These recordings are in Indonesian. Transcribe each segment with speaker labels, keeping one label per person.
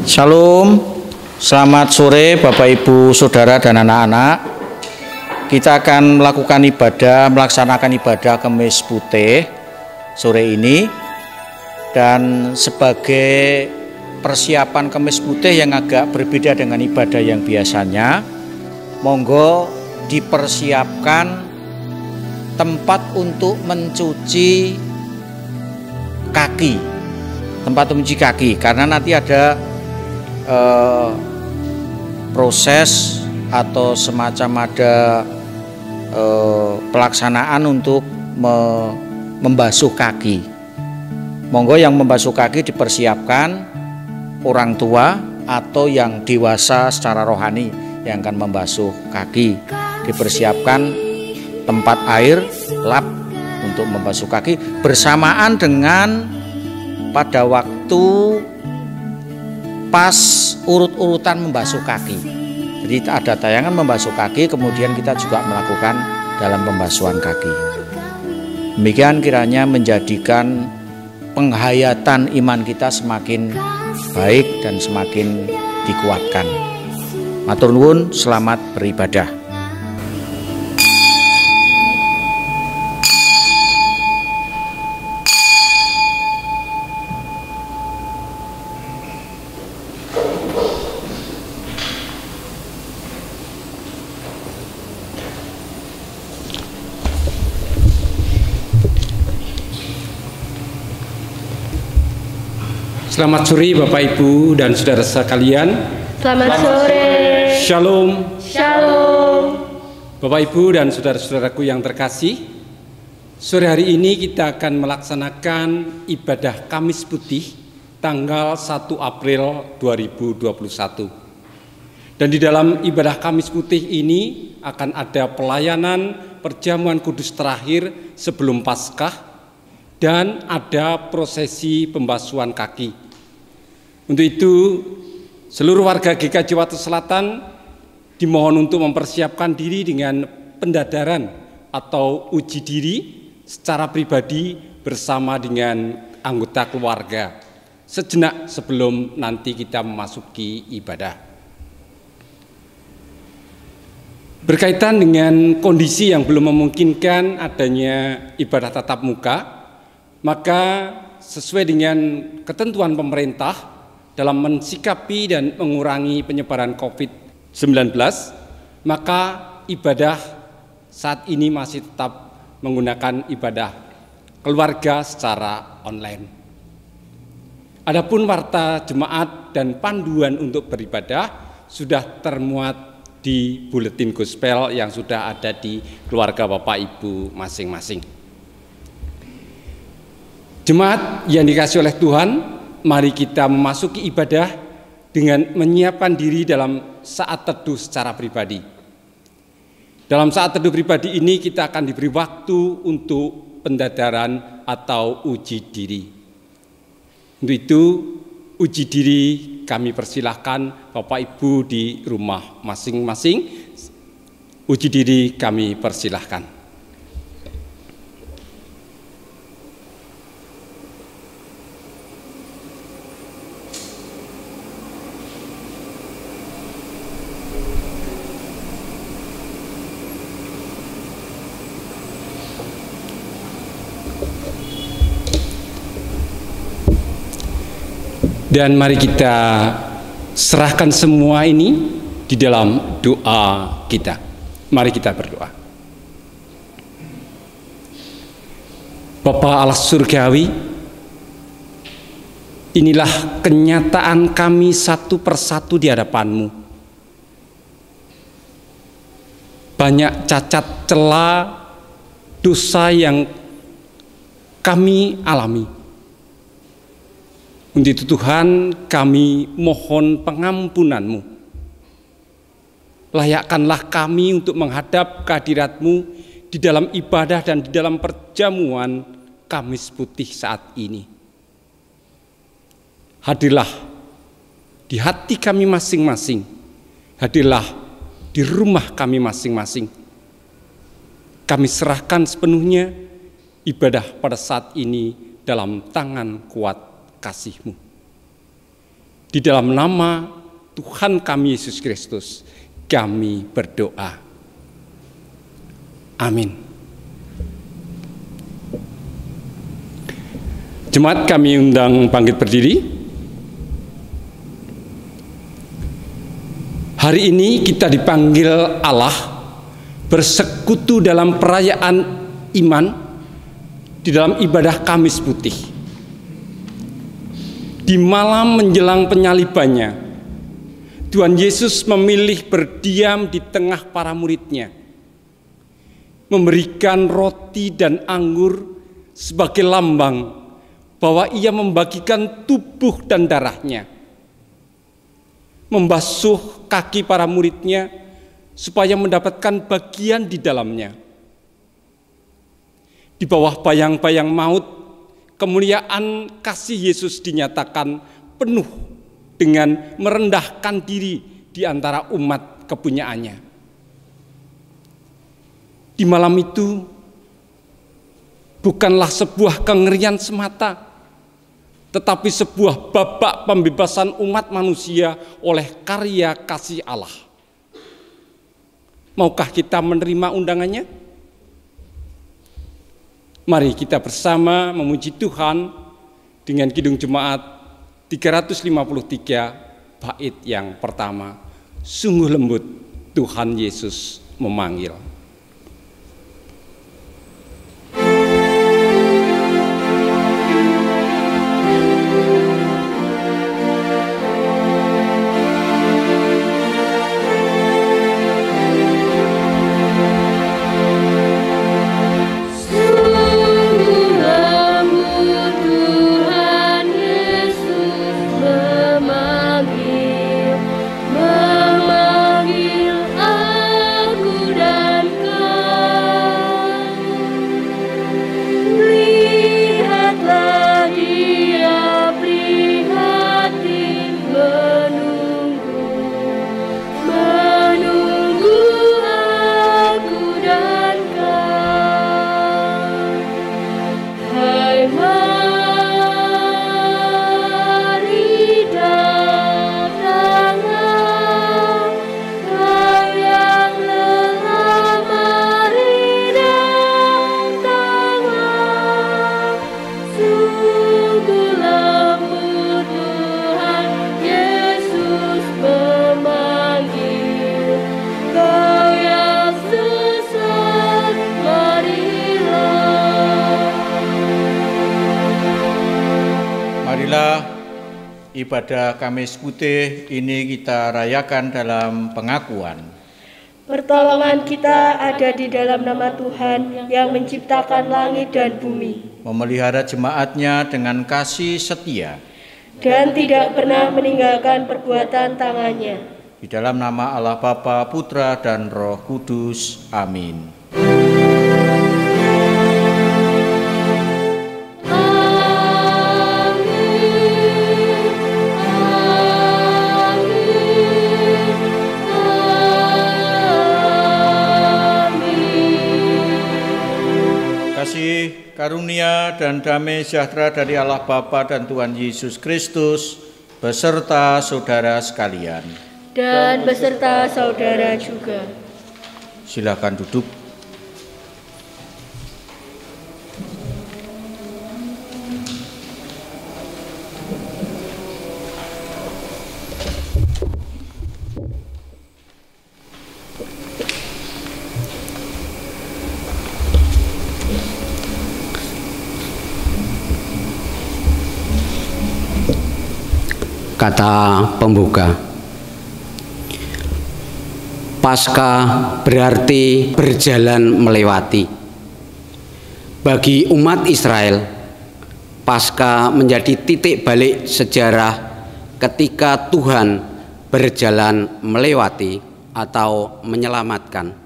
Speaker 1: Shalom, selamat sore Bapak Ibu Saudara dan anak-anak. Kita akan melaksanakan ibadah Kemis Putih sore ini. Dan sebagai persiapan Kemis Putih yang agak berbeda dengan ibadah yang biasanya, monggo dipersiapkan tempat untuk mencuci kaki. Karena nanti ada proses atau semacam ada pelaksanaan untuk membasuh kaki. Monggo yang membasuh kaki dipersiapkan orang tua atau yang dewasa secara rohani yang akan membasuh kaki. Dipersiapkan tempat air lap untuk membasuh kaki bersamaan dengan pada waktu pas urut-urutan membasuh kaki. Jadi ada tayangan membasuh kaki, kemudian kita juga melakukan dalam pembasuhan kaki. Demikian kiranya menjadikan penghayatan iman kita semakin baik dan semakin dikuatkan. Matur nuwun, selamat beribadah.
Speaker 2: Selamat sore Bapak Ibu dan saudara sekalian.
Speaker 3: Selamat sore.
Speaker 2: Shalom.
Speaker 3: Shalom.
Speaker 2: Bapak Ibu dan saudara-saudaraku yang terkasih, sore hari ini kita akan melaksanakan ibadah Kamis Putih tanggal 1 April 2021. Dan di dalam ibadah Kamis Putih ini akan ada pelayanan perjamuan kudus terakhir sebelum Paskah dan ada prosesi pembasuhan kaki. Untuk itu, seluruh warga GKJ Wates Selatan dimohon untuk mempersiapkan diri dengan pendadaran atau uji diri secara pribadi bersama dengan anggota keluarga sejenak sebelum nanti kita memasuki ibadah. Berkaitan dengan kondisi yang belum memungkinkan adanya ibadah tatap muka, maka sesuai dengan ketentuan pemerintah dalam mensikapi dan mengurangi penyebaran COVID-19, maka ibadah saat ini masih tetap menggunakan ibadah keluarga secara online. Adapun warta jemaat dan panduan untuk beribadah sudah termuat di buletin gospel yang sudah ada di keluarga Bapak Ibu masing-masing. Jemaat yang dikasihi oleh Tuhan, mari kita memasuki ibadah dengan menyiapkan diri dalam saat teduh secara pribadi. Dalam saat teduh pribadi ini kita akan diberi waktu untuk pendadaran atau uji diri. Untuk itu, uji diri kami persilahkan Bapak Ibu di rumah masing-masing. Uji diri kami persilahkan. Dan mari kita serahkan semua ini di dalam doa kita. Mari kita berdoa. Bapa Allah Surgawi, inilah kenyataan kami satu persatu di hadapan-Mu. Banyak cacat celah dosa yang kami alami. Untuk itu Tuhan, kami mohon pengampunan-Mu. Layakkanlah kami untuk menghadap kehadirat-Mu di dalam ibadah dan di dalam perjamuan Kamis Putih saat ini. Hadirlah di hati kami masing-masing. Hadirlah di rumah kami masing-masing. Kami serahkan sepenuhnya ibadah pada saat ini dalam tangan kuat kasih-Mu. Di dalam nama Tuhan kami Yesus Kristus, kami berdoa. Amin. Jemaat, kami undang bangkit berdiri. Hari ini kita dipanggil Allah bersekutu dalam perayaan iman di dalam ibadah Kamis Putih. Di malam menjelang penyalibannya, Tuhan Yesus memilih berdiam di tengah para muridnya, memberikan roti dan anggur sebagai lambang bahwa ia membagikan tubuh dan darahnya, membasuh kaki para muridnya supaya mendapatkan bagian di dalamnya. Di bawah bayang-bayang maut, kemuliaan kasih Yesus dinyatakan penuh dengan merendahkan diri di antara umat kepunyaannya. Di malam itu bukanlah sebuah kengerian semata, tetapi sebuah babak pembebasan umat manusia oleh karya kasih Allah. Maukah kita menerima undangannya? Mari kita bersama memuji Tuhan dengan Kidung Jemaat 353 bait yang pertama. Sungguh lembut Tuhan Yesus memanggil.
Speaker 1: Ibadah Kamis Putih ini kita rayakan dalam pengakuan.
Speaker 3: Pertolongan kita ada di dalam nama Tuhan yang menciptakan langit dan bumi,
Speaker 1: memelihara jemaatnya dengan kasih setia,
Speaker 3: dan tidak pernah meninggalkan perbuatan tangannya.
Speaker 1: Di dalam nama Allah Bapa, Putra, dan Roh Kudus. Amin. Karunia dan damai sejahtera dari Allah Bapa dan Tuhan Yesus Kristus beserta saudara sekalian.
Speaker 3: Dan beserta saudara juga.
Speaker 1: Silakan duduk.
Speaker 4: Kata pembuka. Paskah berarti berjalan melewati. Bagi umat Israel, Paskah menjadi titik balik sejarah ketika Tuhan berjalan melewati atau menyelamatkan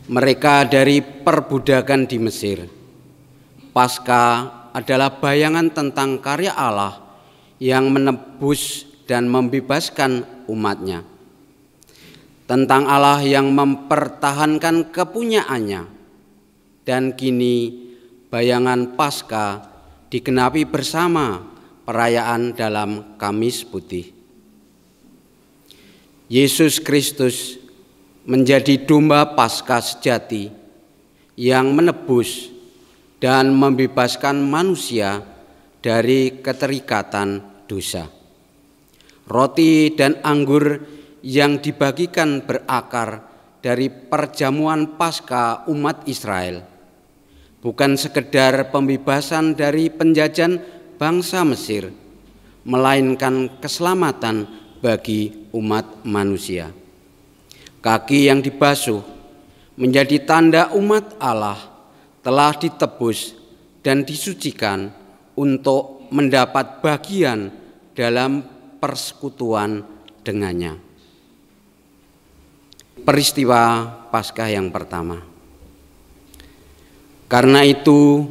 Speaker 4: mereka dari perbudakan di Mesir. Paskah adalah bayangan tentang karya Allah yang menebus dan membebaskan umatnya, tentang Allah yang mempertahankan kepunyaannya. Dan kini bayangan Paskah digenapi bersama perayaan dalam Kamis Putih. Yesus Kristus menjadi domba Paskah sejati yang menebus dan membebaskan manusia dari keterikatan dosa. Roti dan anggur yang dibagikan berakar dari perjamuan Paskah umat Israel bukan sekedar pembebasan dari penjajahan bangsa Mesir, melainkan keselamatan bagi umat manusia. Kaki yang dibasuh menjadi tanda umat Allah telah ditebus dan disucikan untuk mendapat bagian dalam persekutuan dengannya. Peristiwa Paskah yang pertama. Karena itu,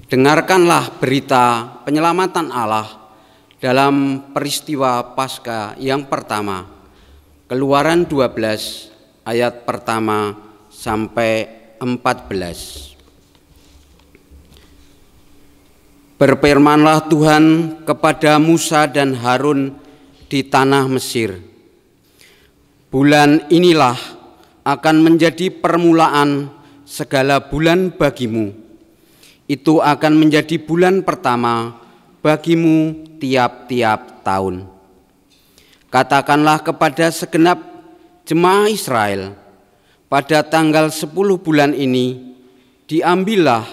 Speaker 4: dengarkanlah berita penyelamatan Allah dalam peristiwa Paskah yang pertama. Keluaran 12 ayat pertama sampai 14. Berfirmanlah Tuhan kepada Musa dan Harun di tanah Mesir. Bulan inilah akan menjadi permulaan segala bulan bagimu. Itu akan menjadi bulan pertama bagimu tiap-tiap tahun. Katakanlah kepada segenap jemaah Israel, pada tanggal 10 bulan ini diambillah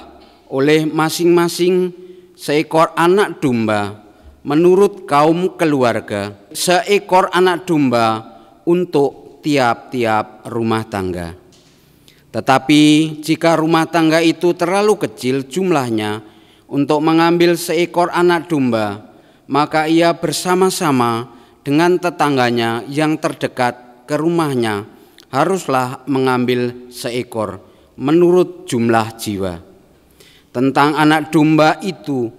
Speaker 4: oleh masing-masing seekor anak domba menurut kaum keluarga, seekor anak domba untuk tiap-tiap rumah tangga. Tetapi jika rumah tangga itu terlalu kecil jumlahnya untuk mengambil seekor anak domba, maka ia bersama-sama dengan tetangganya yang terdekat ke rumahnya haruslah mengambil seekor menurut jumlah jiwa. Tentang anak domba itu,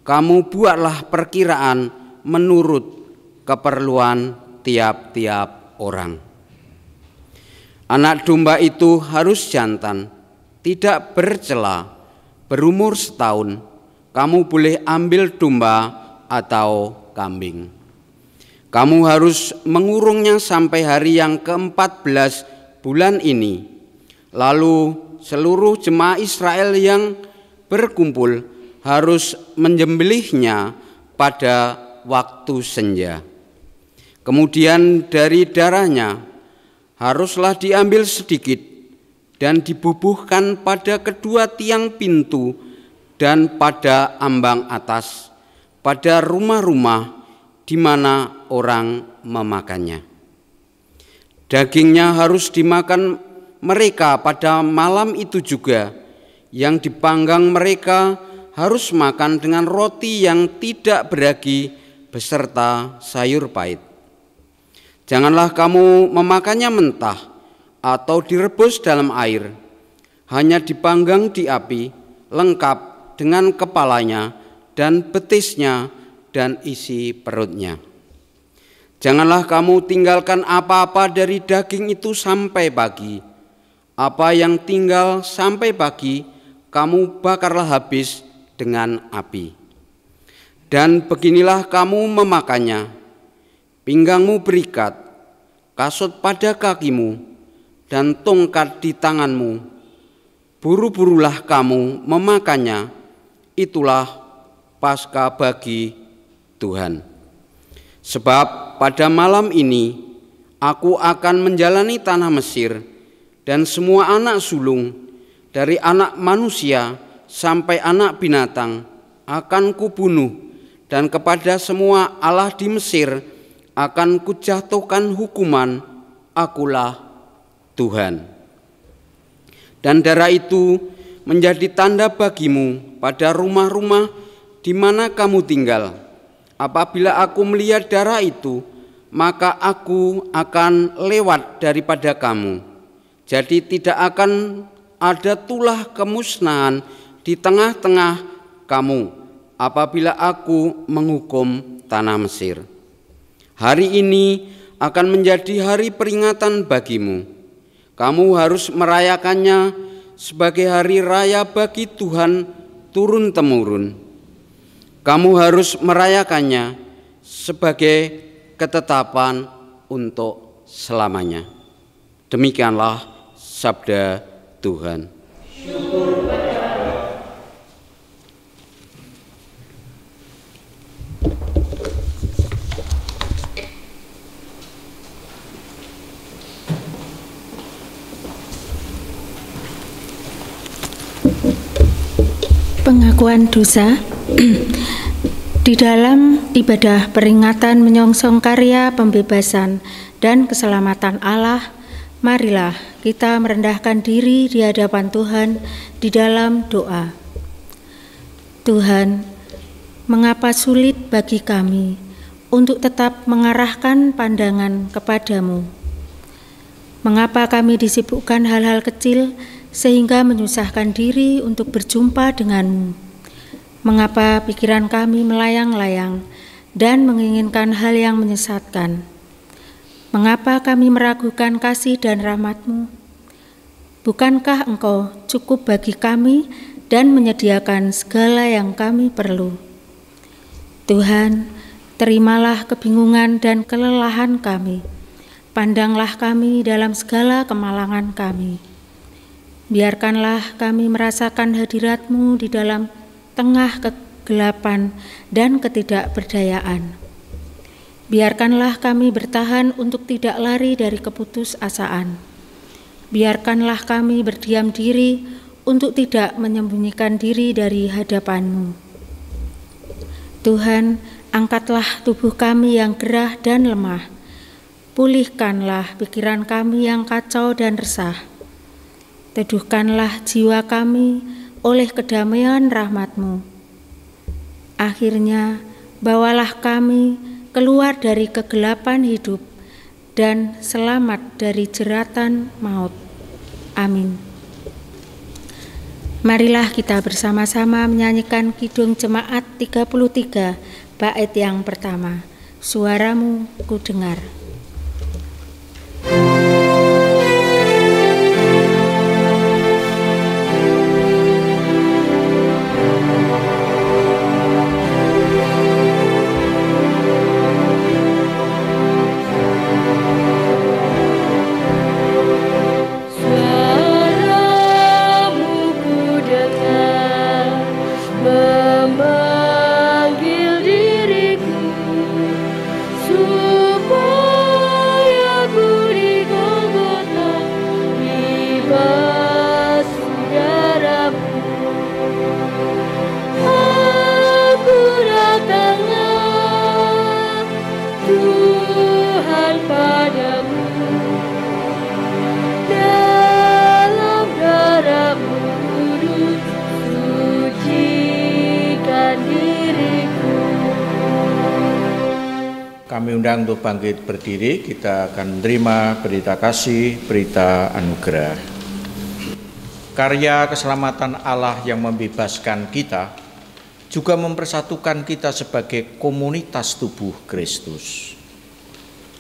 Speaker 4: kamu buatlah perkiraan menurut keperluan tiap-tiap orang. Anak domba itu harus jantan, tidak bercela, berumur setahun. Kamu boleh ambil domba atau kambing. Kamu harus mengurungnya sampai hari yang ke-14 bulan ini. Lalu seluruh jemaah Israel yang berkumpul harus menyembelihnya pada waktu senja. Kemudian dari darahnya haruslah diambil sedikit dan dibubuhkan pada kedua tiang pintu dan pada ambang atas, pada rumah-rumah di mana orang memakannya. Dagingnya harus dimakan mereka pada malam itu juga. Yang dipanggang mereka harus makan dengan roti yang tidak beragi beserta sayur pahit. Janganlah kamu memakannya mentah atau direbus dalam air, hanya dipanggang di api, lengkap dengan kepalanya dan betisnya dan isi perutnya. Janganlah kamu tinggalkan apa-apa dari daging itu sampai pagi. Apa yang tinggal sampai pagi, kamu bakarlah habis dengan api. Dan beginilah kamu memakannya. Pinggangmu berikat, kasut pada kakimu, dan tongkat di tanganmu. Buru-burulah kamu memakannya, itulah Paskah bagi Tuhan. Sebab pada malam ini aku akan menjalani tanah Mesir, dan semua anak sulung, dari anak manusia sampai anak binatang, akan kubunuh, dan kepada semua allah di Mesir akan kujatuhkan hukuman, akulah Tuhan. Dan darah itu menjadi tanda bagimu pada rumah-rumah di mana kamu tinggal. Apabila aku melihat darah itu, maka aku akan lewat daripada kamu. Jadi tidak akan ada tulah kemusnahan di tengah-tengah kamu apabila aku menghukum tanah Mesir. Hari ini akan menjadi hari peringatan bagimu. Kamu harus merayakannya sebagai hari raya bagi Tuhan turun-temurun. kamu harus merayakannya sebagai ketetapan untuk selamanya. Demikianlah sabda Tuhan.
Speaker 5: Pengakuan dosa. Di dalam ibadah peringatan menyongsong karya pembebasan dan keselamatan Allah, marilah kita merendahkan diri di hadapan Tuhan di dalam doa. Tuhan, mengapa sulit bagi kami untuk tetap mengarahkan pandangan kepadamu? Mengapa kami disibukkan hal-hal kecil sehingga menyusahkan diri untuk berjumpa denganmu? Mengapa pikiran kami melayang-layang dan menginginkan hal yang menyesatkan? Mengapa kami meragukan kasih dan rahmat-Mu? Bukankah Engkau cukup bagi kami dan menyediakan segala yang kami perlu? Tuhan, terimalah kebingungan dan kelelahan kami. Pandanglah kami dalam segala kemalangan kami. Biarkanlah kami merasakan hadirat-Mu di dalam tengah kegelapan dan ketidakberdayaan. Biarkanlah kami bertahan untuk tidak lari dari keputusasaan. Biarkanlah kami berdiam diri untuk tidak menyembunyikan diri dari hadapan-Mu. Tuhan, angkatlah tubuh kami yang gerah dan lemah. Pulihkanlah pikiran kami yang kacau dan resah. Teduhkanlah jiwa kami oleh kedamaian rahmat-Mu. Akhirnya, bawalah kami keluar dari kegelapan hidup dan selamat dari jeratan maut. Amin. Marilah kita bersama-sama menyanyikan Kidung Jemaat 33, bait yang pertama. Suaramu ku dengar.
Speaker 1: Kami undang untuk bangkit berdiri, kita akan menerima berita kasih, berita anugerah. Karya keselamatan Allah yang membebaskan kita juga mempersatukan kita sebagai komunitas tubuh Kristus.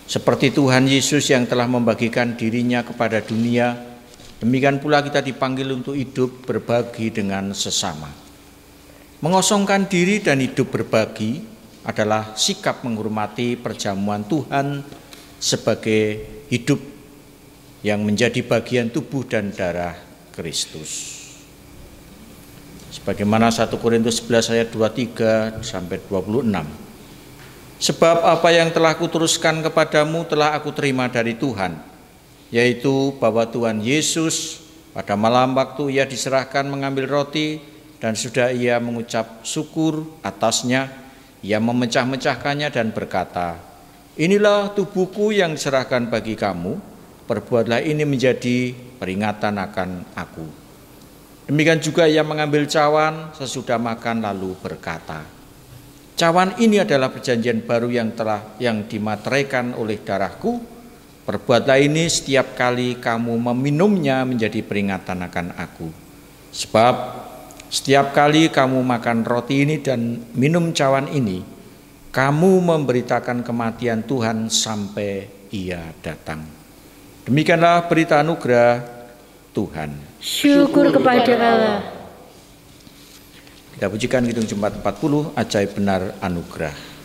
Speaker 1: Seperti Tuhan Yesus yang telah membagikan dirinya kepada dunia, demikian pula kita dipanggil untuk hidup berbagi dengan sesama. Mengosongkan diri dan hidup berbagi adalah sikap menghormati perjamuan Tuhan sebagai hidup yang menjadi bagian tubuh dan darah Kristus. Sebagaimana 1 Korintus 11 ayat 23 sampai 26. Sebab apa yang telah kuteruskan kepadamu telah aku terima dari Tuhan, yaitu bahwa Tuhan Yesus pada malam waktu ia diserahkan mengambil roti dan sudah ia mengucap syukur atasnya, ia memecah-mecahkannya dan berkata, "Inilah tubuhku yang diserahkan bagi kamu, perbuatlah ini menjadi peringatan akan aku." Demikian juga ia mengambil cawan sesudah makan lalu berkata, "Cawan ini adalah perjanjian baru yang dimateraikan oleh darahku. Perbuatlah ini setiap kali kamu meminumnya menjadi peringatan akan aku. Sebab setiap kali kamu makan roti ini dan minum cawan ini, kamu memberitakan kematian Tuhan sampai ia datang." Demikianlah berita anugerah Tuhan.
Speaker 3: Syukur kepada Allah.
Speaker 1: Kita pujikan Kidung Jemaat 40, Ajaib Benar Anugerah.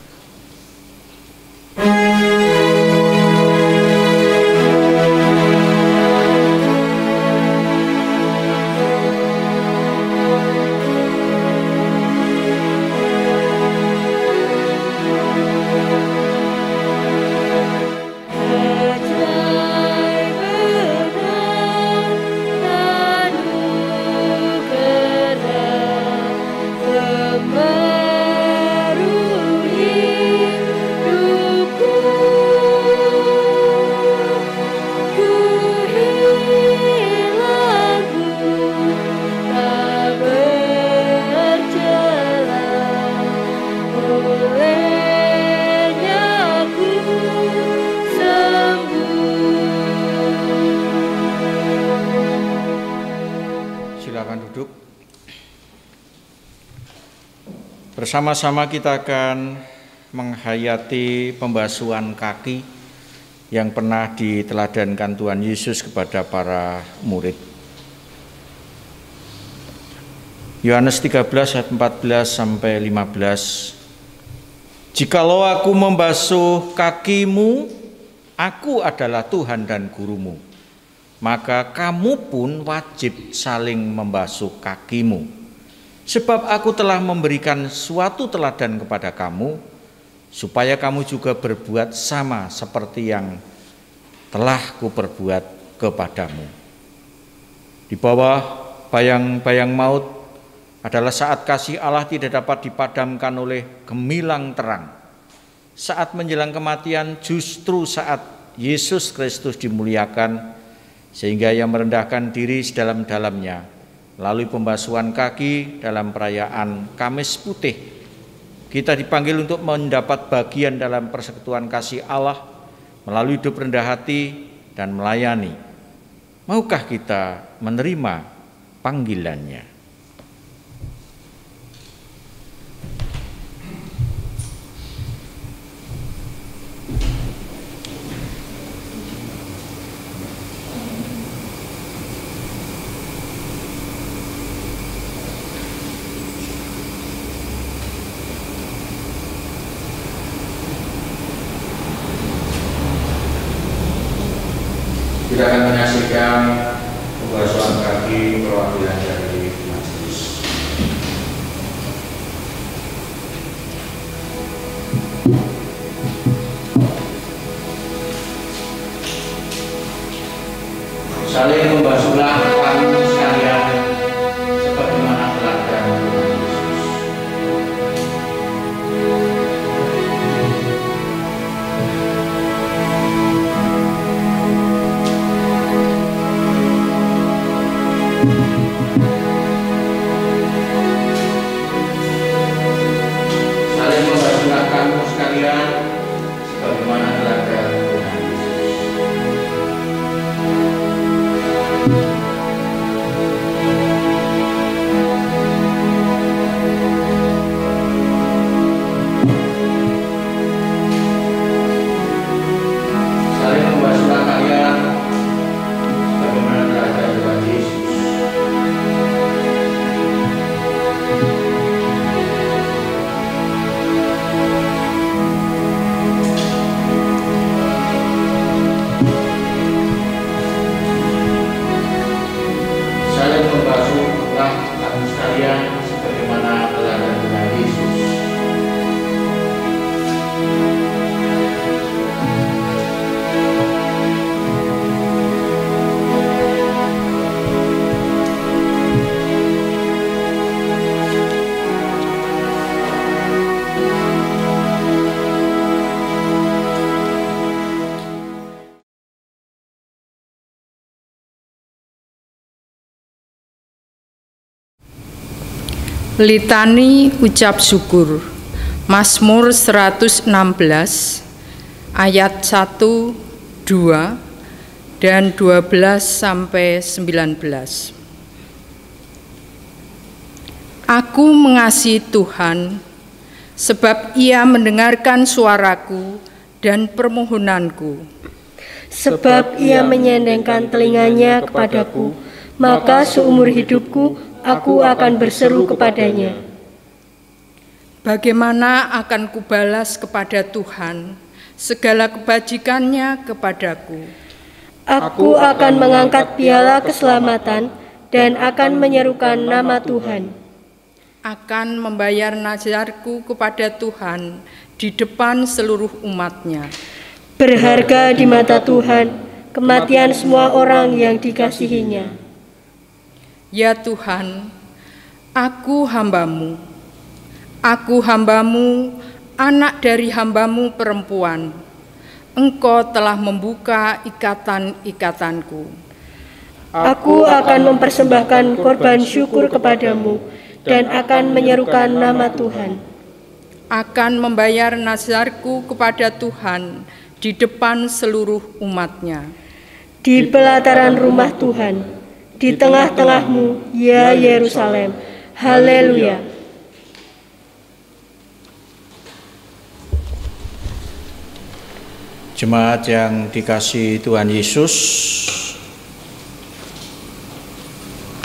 Speaker 1: Bersama-sama kita akan menghayati pembasuhan kaki yang pernah diteladankan Tuhan Yesus kepada para murid. Yohanes 13 ayat 14 sampai 15. Jikalau aku membasuh kakimu, aku adalah Tuhan dan gurumu, maka kamu pun wajib saling membasuh kakimu. Sebab aku telah memberikan suatu teladan kepada kamu, supaya kamu juga berbuat sama seperti yang telah kuperbuat kepadamu. Di bawah bayang-bayang maut adalah saat kasih Allah tidak dapat dipadamkan oleh gemilang terang. Saat menjelang kematian justru saat Yesus Kristus dimuliakan, sehingga ia merendahkan diri sedalam-dalamnya. Lalu pembasuhan kaki dalam perayaan Kamis Putih, kita dipanggil untuk mendapat bagian dalam persekutuan kasih Allah melalui hidup rendah hati dan melayani. Maukah kita menerima panggilannya? Kita akan menyaksikan pembasuhan kaki perwakilan dari majelis. Saling membasuhlah kamu sekalian sebagaimana teladan Tuhan Yesus. Saling membasuhlah kamu sekalian sebagaimana teladan Tuhan Yesus. Saling membasuhlah kalian sebagaimana teladan Tuhan Yesus. Saling membasuhlah kamu sekalian sebagaimana teladan Tuhan Yesus.
Speaker 6: Litani ucap syukur. Mazmur 116 ayat 1, 2 dan 12 sampai 19. Aku mengasihi Tuhan sebab Ia mendengarkan suaraku dan permohonanku.
Speaker 3: Sebab Ia menyendengkan telinganya kepadaku, maka seumur hidupku aku akan berseru kepadanya.
Speaker 6: Bagaimana akan kubalas kepada Tuhan segala kebajikannya kepadaku?
Speaker 3: Aku akan mengangkat piala keselamatan dan akan menyerukan nama Tuhan.
Speaker 6: Akan membayar nazarku kepada Tuhan di depan seluruh umatnya.
Speaker 3: Berharga di mata Tuhan kematian semua orang yang dikasihinya.
Speaker 6: Ya Tuhan, aku hambamu, anak dari hambamu perempuan. Engkau telah membuka ikatan-ikatanku.
Speaker 3: Aku akan mempersembahkan korban syukur kepadamu dan akan menyerukan nama Tuhan.
Speaker 6: Akan membayar nazarku kepada Tuhan di depan seluruh umatnya.
Speaker 3: Di pelataran rumah Tuhan, di tengah-tengahmu, ya Yerusalem. Haleluya.
Speaker 1: Jemaat yang dikasihi Tuhan Yesus,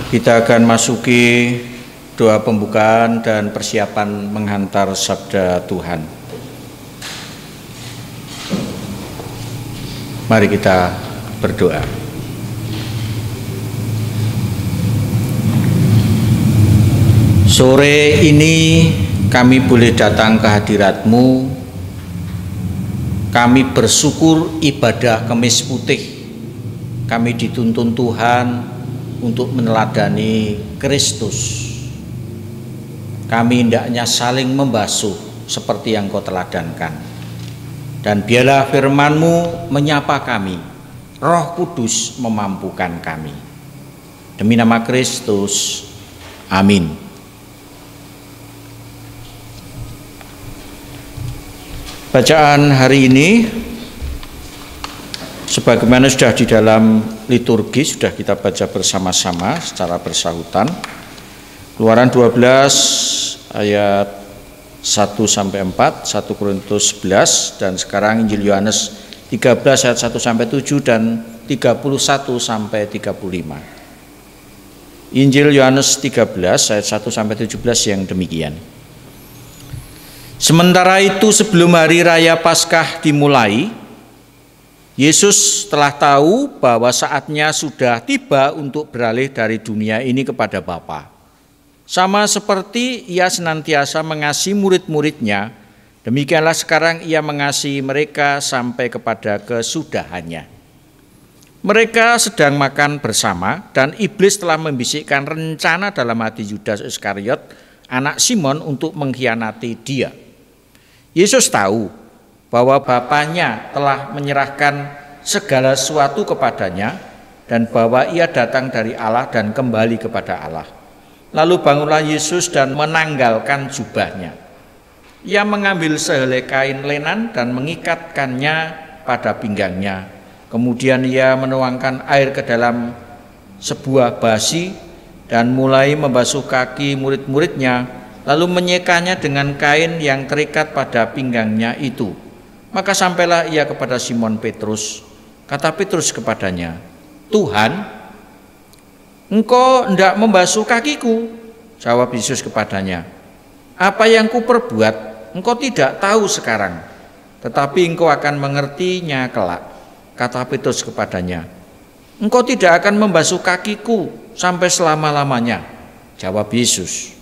Speaker 1: kita akan masuki doa pembukaan dan persiapan menghantar sabda Tuhan. Mari kita berdoa. Sore ini kami boleh datang ke hadirat-Mu. Kami bersyukur ibadah Kemis Putih. Kami dituntun Tuhan untuk meneladani Kristus. Kami hendaknya saling membasuh seperti yang Kau teladankan. Dan biarlah firman-Mu menyapa kami. Roh Kudus memampukan kami. Demi nama Kristus. Amin. Bacaan hari ini sebagaimana sudah di dalam liturgi sudah kita baca bersama-sama secara bersahutan. Keluaran 12 ayat 1 sampai 4, 1 Korintus 11 dan sekarang Injil Yohanes 13 ayat 1 sampai 7 dan 31 sampai 35. Injil Yohanes 13 ayat 1 sampai 17 yang demikian. Sementara itu sebelum hari raya Paskah dimulai, Yesus telah tahu bahwa saatnya sudah tiba untuk beralih dari dunia ini kepada Bapa. Sama seperti Ia senantiasa mengasihi murid-muridnya, demikianlah sekarang Ia mengasihi mereka sampai kepada kesudahannya. Mereka sedang makan bersama dan iblis telah membisikkan rencana dalam hati Yudas Iskariot, anak Simon, untuk mengkhianati Dia. Yesus tahu bahwa Bapanya telah menyerahkan segala sesuatu kepadanya dan bahwa Ia datang dari Allah dan kembali kepada Allah. Lalu bangunlah Yesus dan menanggalkan jubahnya. Ia mengambil sehelai kain lenan dan mengikatkannya pada pinggangnya. Kemudian Ia menuangkan air ke dalam sebuah basi dan mulai membasuh kaki murid-muridnya, lalu menyekanya dengan kain yang terikat pada pinggangnya itu. Maka sampailah Ia kepada Simon Petrus. Kata Petrus kepadanya, Tuhan, Engkau hendak membasuh kakiku? Jawab Yesus kepadanya, apa yang kuperbuat engkau tidak tahu sekarang, tetapi engkau akan mengertinya kelak. Kata Petrus kepadanya, engkau tidak akan membasuh kakiku sampai selama-lamanya. Jawab Yesus,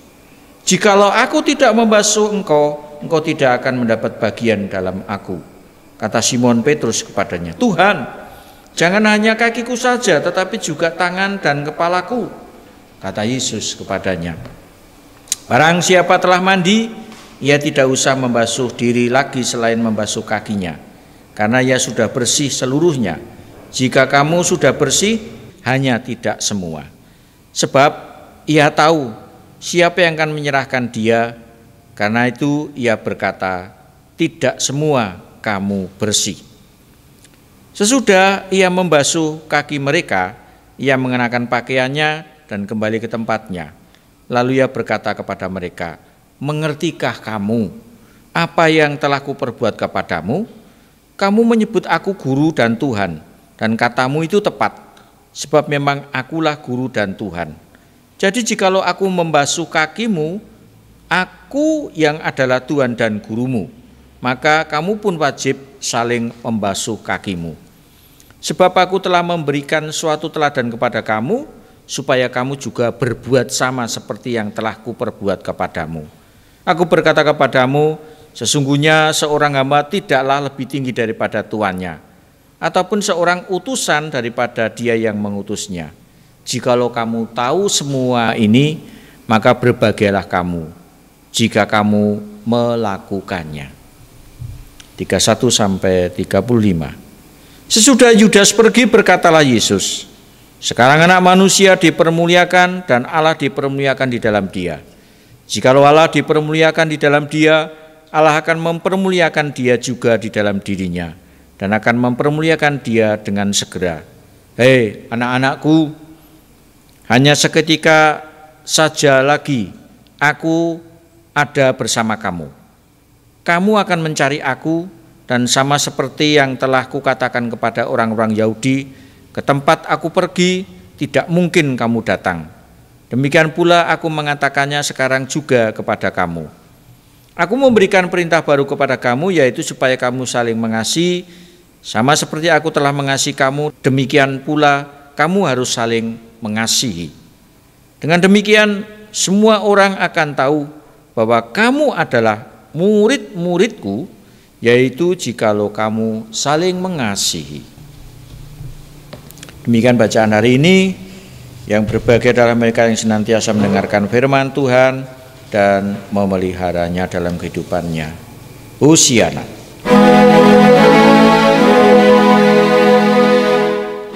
Speaker 1: jikalau aku tidak membasuh engkau, engkau tidak akan mendapat bagian dalam aku. Kata Simon Petrus kepadanya, Tuhan, jangan hanya kakiku saja, tetapi juga tangan dan kepalaku. Kata Yesus kepadanya, barang siapa telah mandi, ia tidak usah membasuh diri lagi selain membasuh kakinya, karena ia sudah bersih seluruhnya. Jika kamu sudah bersih, hanya tidak semua. Sebab ia tahu siapa yang akan menyerahkan dia, karena itu ia berkata, tidak semua kamu bersih. Sesudah ia membasuh kaki mereka, ia mengenakan pakaiannya dan kembali ke tempatnya. Lalu ia berkata kepada mereka, mengertikah kamu apa yang telah kuperbuat kepadamu? Kamu menyebut aku guru dan Tuhan, dan katamu itu tepat, sebab memang akulah guru dan Tuhan. Jadi jikalau aku membasuh kakimu, Aku yang adalah Tuhan dan gurumu, maka kamu pun wajib saling membasuh kakimu. Sebab aku telah memberikan suatu teladan kepada kamu, supaya kamu juga berbuat sama seperti yang telah kuperbuat kepadamu. Aku berkata kepadamu, sesungguhnya seorang hamba tidaklah lebih tinggi daripada tuannya, ataupun seorang utusan daripada dia yang mengutusnya. Jikalau kamu tahu semua ini, maka berbahagialah kamu jika kamu melakukannya. 31-35. Sesudah Yudas pergi, berkatalah Yesus, sekarang anak manusia dipermuliakan dan Allah dipermuliakan di dalam dia. Jikalau Allah dipermuliakan di dalam dia, Allah akan mempermuliakan dia juga di dalam dirinya, dan akan mempermuliakan dia dengan segera. Hei anak-anakku, hanya seketika saja lagi aku ada bersama kamu. Kamu akan mencari aku, dan sama seperti yang telah kukatakan kepada orang-orang Yahudi, ke tempat aku pergi tidak mungkin kamu datang. Demikian pula aku mengatakannya sekarang juga kepada kamu. Aku memberikan perintah baru kepada kamu, yaitu supaya kamu saling mengasihi, sama seperti aku telah mengasihi kamu, demikian pula kamu harus saling mengasihi. Dengan demikian semua orang akan tahu bahwa kamu adalah murid-muridku, yaitu jikalau kamu saling mengasihi. Demikian bacaan hari ini. Yang berbahagia adalah mereka yang senantiasa mendengarkan firman Tuhan dan memeliharanya dalam kehidupannya. Hosiana.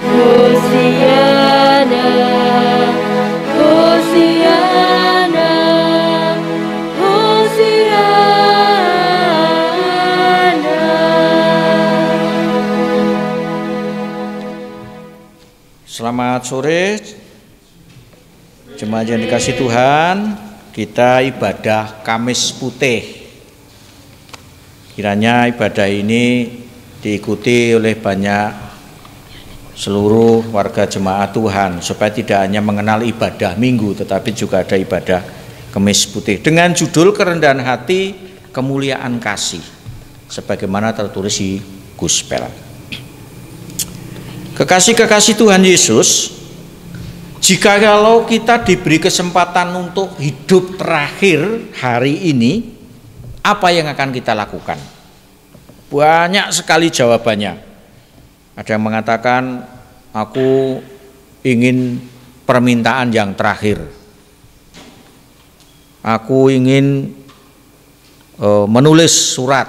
Speaker 3: Hosiana, Hosiana, Hosiana.
Speaker 1: Selamat sore, jemaat yang dikasihi Tuhan. Kita ibadah Kamis Putih. Kiranya ibadah ini diikuti oleh banyak seluruh warga jemaat Tuhan, supaya tidak hanya mengenal ibadah Minggu, tetapi juga ada ibadah Kamis Putih dengan judul kerendahan hati, kemuliaan kasih, sebagaimana tertulis di Gospel. Kekasih-kekasih Tuhan Yesus, jika kalau kita diberi kesempatan untuk hidup terakhir hari ini, apa yang akan kita lakukan? Banyak sekali jawabannya. Ada yang mengatakan, aku ingin permintaan yang terakhir. Aku ingin menulis surat.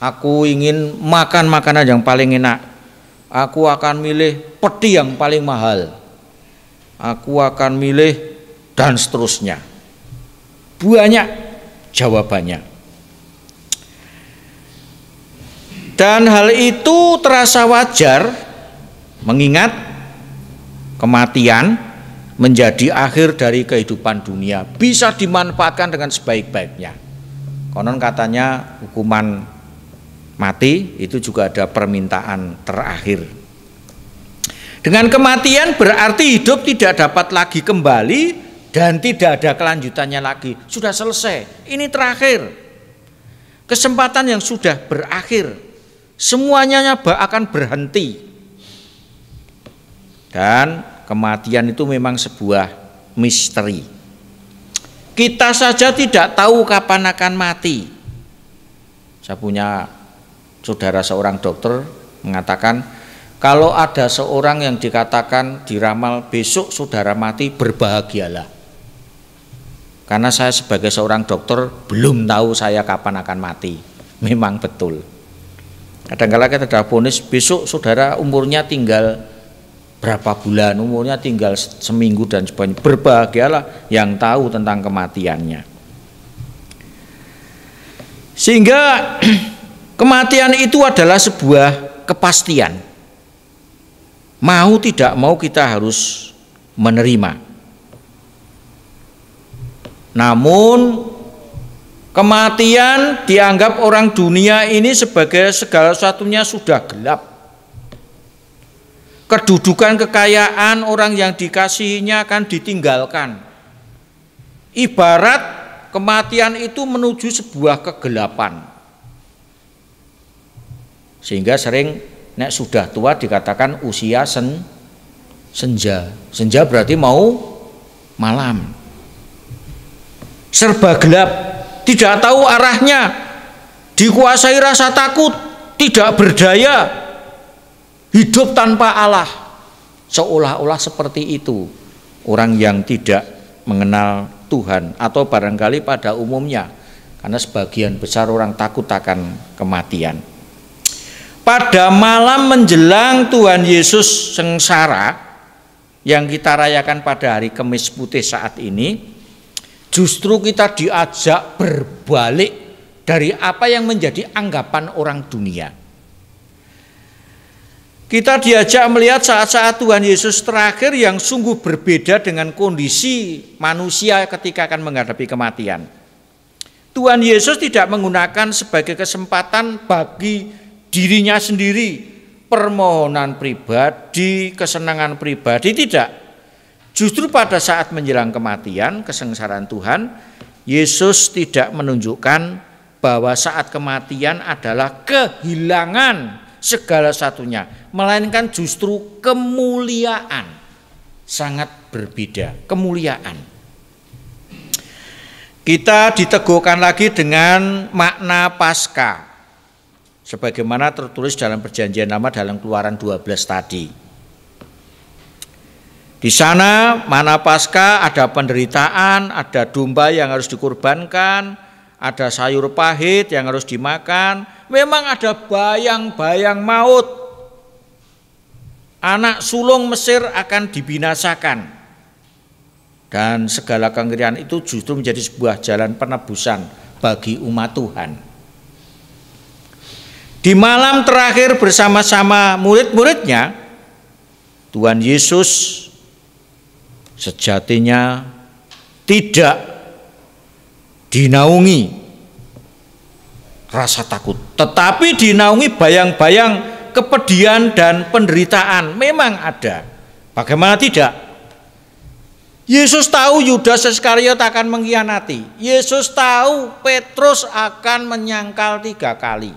Speaker 1: Aku ingin makan makanan yang paling enak. Aku akan milih peti yang paling mahal. Aku akan milih, dan seterusnya. Banyak jawabannya. Dan hal itu terasa wajar, mengingat kematian menjadi akhir dari kehidupan dunia, bisa dimanfaatkan dengan sebaik-baiknya. Konon katanya hukuman mati itu juga ada permintaan terakhir. Dengan kematian berarti hidup tidak dapat lagi kembali dan tidak ada kelanjutannya lagi. Sudah selesai, ini terakhir. Kesempatan yang sudah berakhir, semuanya akan berhenti. Dan kematian itu memang sebuah misteri. Kita saja tidak tahu kapan akan mati. Saya punya saudara seorang dokter mengatakan, kalau ada seorang yang dikatakan diramal besok saudara mati, berbahagialah. Karena saya sebagai seorang dokter belum tahu saya kapan akan mati. Memang betul. Kadang-kadang kita ada vonis besok saudara umurnya tinggal berapa bulan, umurnya tinggal seminggu dan sebagainya. Berbahagialah yang tahu tentang kematiannya. Sehingga kematian itu adalah sebuah kepastian. Mau tidak mau kita harus menerima. Namun kematian dianggap orang dunia ini sebagai segala sesuatunya sudah gelap. Kedudukan, kekayaan orang yang dikasihinya akan ditinggalkan. Ibarat kematian itu menuju sebuah kegelapan. Sehingga sering nek sudah tua dikatakan usia senja. Senja berarti mau malam. Serba gelap, tidak tahu arahnya, dikuasai rasa takut, tidak berdaya, hidup tanpa Allah. Seolah-olah seperti itu orang yang tidak mengenal Tuhan, atau barangkali pada umumnya, karena sebagian besar orang takut akan kematian. Pada malam menjelang Tuhan Yesus sengsara yang kita rayakan pada hari Kemis Putih saat ini, justru kita diajak berbalik dari apa yang menjadi anggapan orang dunia. Kita diajak melihat saat-saat Tuhan Yesus terakhir yang sungguh berbeda dengan kondisi manusia ketika akan menghadapi kematian. Tuhan Yesus tidak menggunakan sebagai kesempatan bagi dirinya sendiri, permohonan pribadi, kesenangan pribadi, tidak. Justru pada saat menjelang kematian, kesengsaraan Tuhan, Yesus tidak menunjukkan bahwa saat kematian adalah kehilangan segala satunya, melainkan justru kemuliaan. Sangat berbeda, kemuliaan. Kita diteguhkan lagi dengan makna Paskah, sebagaimana tertulis dalam Perjanjian Lama dalam Keluaran 12 tadi. Di sana makna Paskah ada penderitaan, ada domba yang harus dikurbankan, ada sayur pahit yang harus dimakan. Memang ada bayang-bayang maut. Anak sulung Mesir akan dibinasakan. Dan segala kengerian itu justru menjadi sebuah jalan penebusan bagi umat Tuhan. Di malam terakhir bersama-sama murid-muridnya, Tuhan Yesus sejatinya tidak dinaungi rasa takut, tetapi dinaungi bayang-bayang kepedihan dan penderitaan. Memang ada, bagaimana tidak? Yesus tahu Yudas Iskariot akan mengkhianati. Yesus tahu Petrus akan menyangkal 3 kali.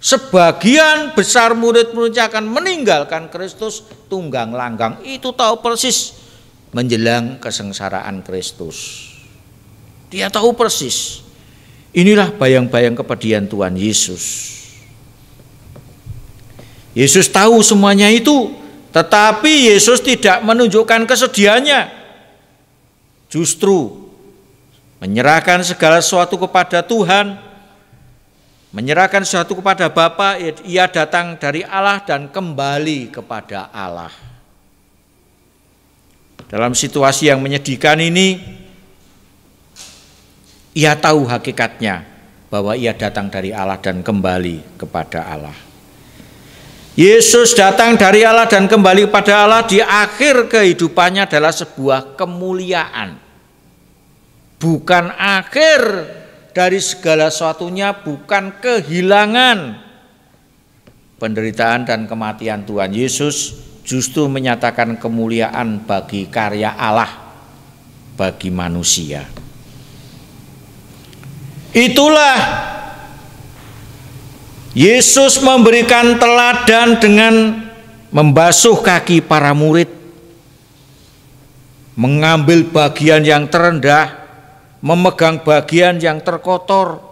Speaker 1: Sebagian besar murid-muridnya akan meninggalkan Kristus tunggang langgang. Itu tahu persis menjelang kesengsaraan Kristus. Dia tahu persis. Inilah bayang-bayang kepedihan Tuhan Yesus. Yesus tahu semuanya itu, tetapi Yesus tidak menunjukkan kesedihannya. Justru menyerahkan segala sesuatu kepada Tuhan, menyerahkan sesuatu kepada Bapa. Ia datang dari Allah dan kembali kepada Allah. Dalam situasi yang menyedihkan ini, ia tahu hakikatnya bahwa ia datang dari Allah dan kembali kepada Allah. Yesus datang dari Allah dan kembali kepada Allah di akhir kehidupannya adalah sebuah kemuliaan. Bukan akhir dari segala sesuatunya, bukan kehilangan. Penderitaan dan kematian Tuhan Yesus justru menyatakan kemuliaan bagi karya Allah, bagi manusia. Itulah Yesus memberikan teladan dengan membasuh kaki para murid, mengambil bagian yang terendah, memegang bagian yang terkotor.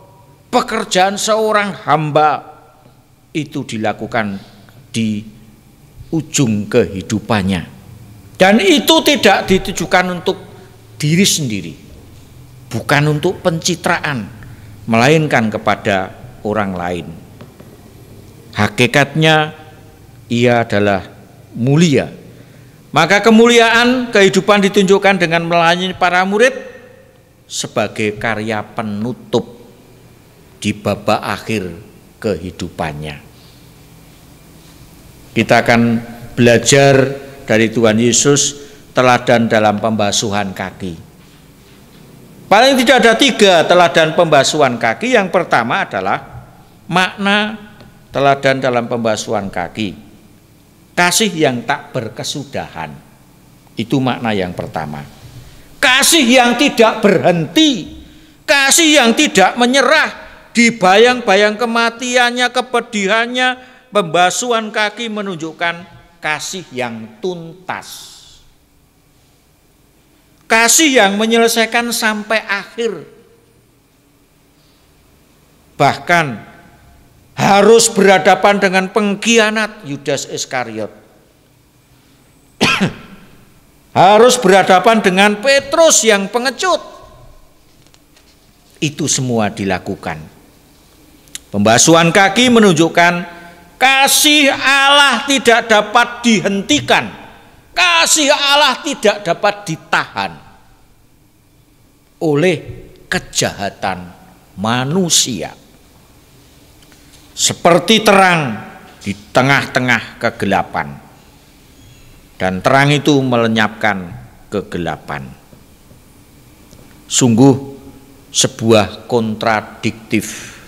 Speaker 1: Pekerjaan seorang hamba itu dilakukan di ujung kehidupannya, dan itu tidak ditujukan untuk diri sendiri, bukan untuk pencitraan, melainkan kepada orang lain. Hakikatnya ia adalah mulia. Maka kemuliaan kehidupan ditunjukkan dengan melayani para murid sebagai karya penutup di babak akhir kehidupannya. Kita akan belajar dari Tuhan Yesus teladan dalam pembasuhan kaki. Paling tidak ada 3 teladan pembasuhan kaki. Yang pertama adalah makna teladan dalam pembasuhan kaki. Kasih yang tak berkesudahan. Itu makna yang pertama. kasih yang tidak berhenti, kasih yang tidak menyerah. Di bayang-bayang kematiannya, kepedihannya, pembasuhan kaki menunjukkan kasih yang tuntas. Kasih yang menyelesaikan sampai akhir. Bahkan harus berhadapan dengan pengkhianat Yudas Iskariot. Harus berhadapan dengan Petrus yang pengecut. Itu semua dilakukan. Pembasuhan kaki menunjukkan kasih Allah tidak dapat dihentikan. Kasih Allah tidak dapat ditahan oleh kejahatan manusia. Seperti terang di tengah-tengah kegelapan. Dan terang itu melenyapkan kegelapan. Sungguh sebuah kontradiktif.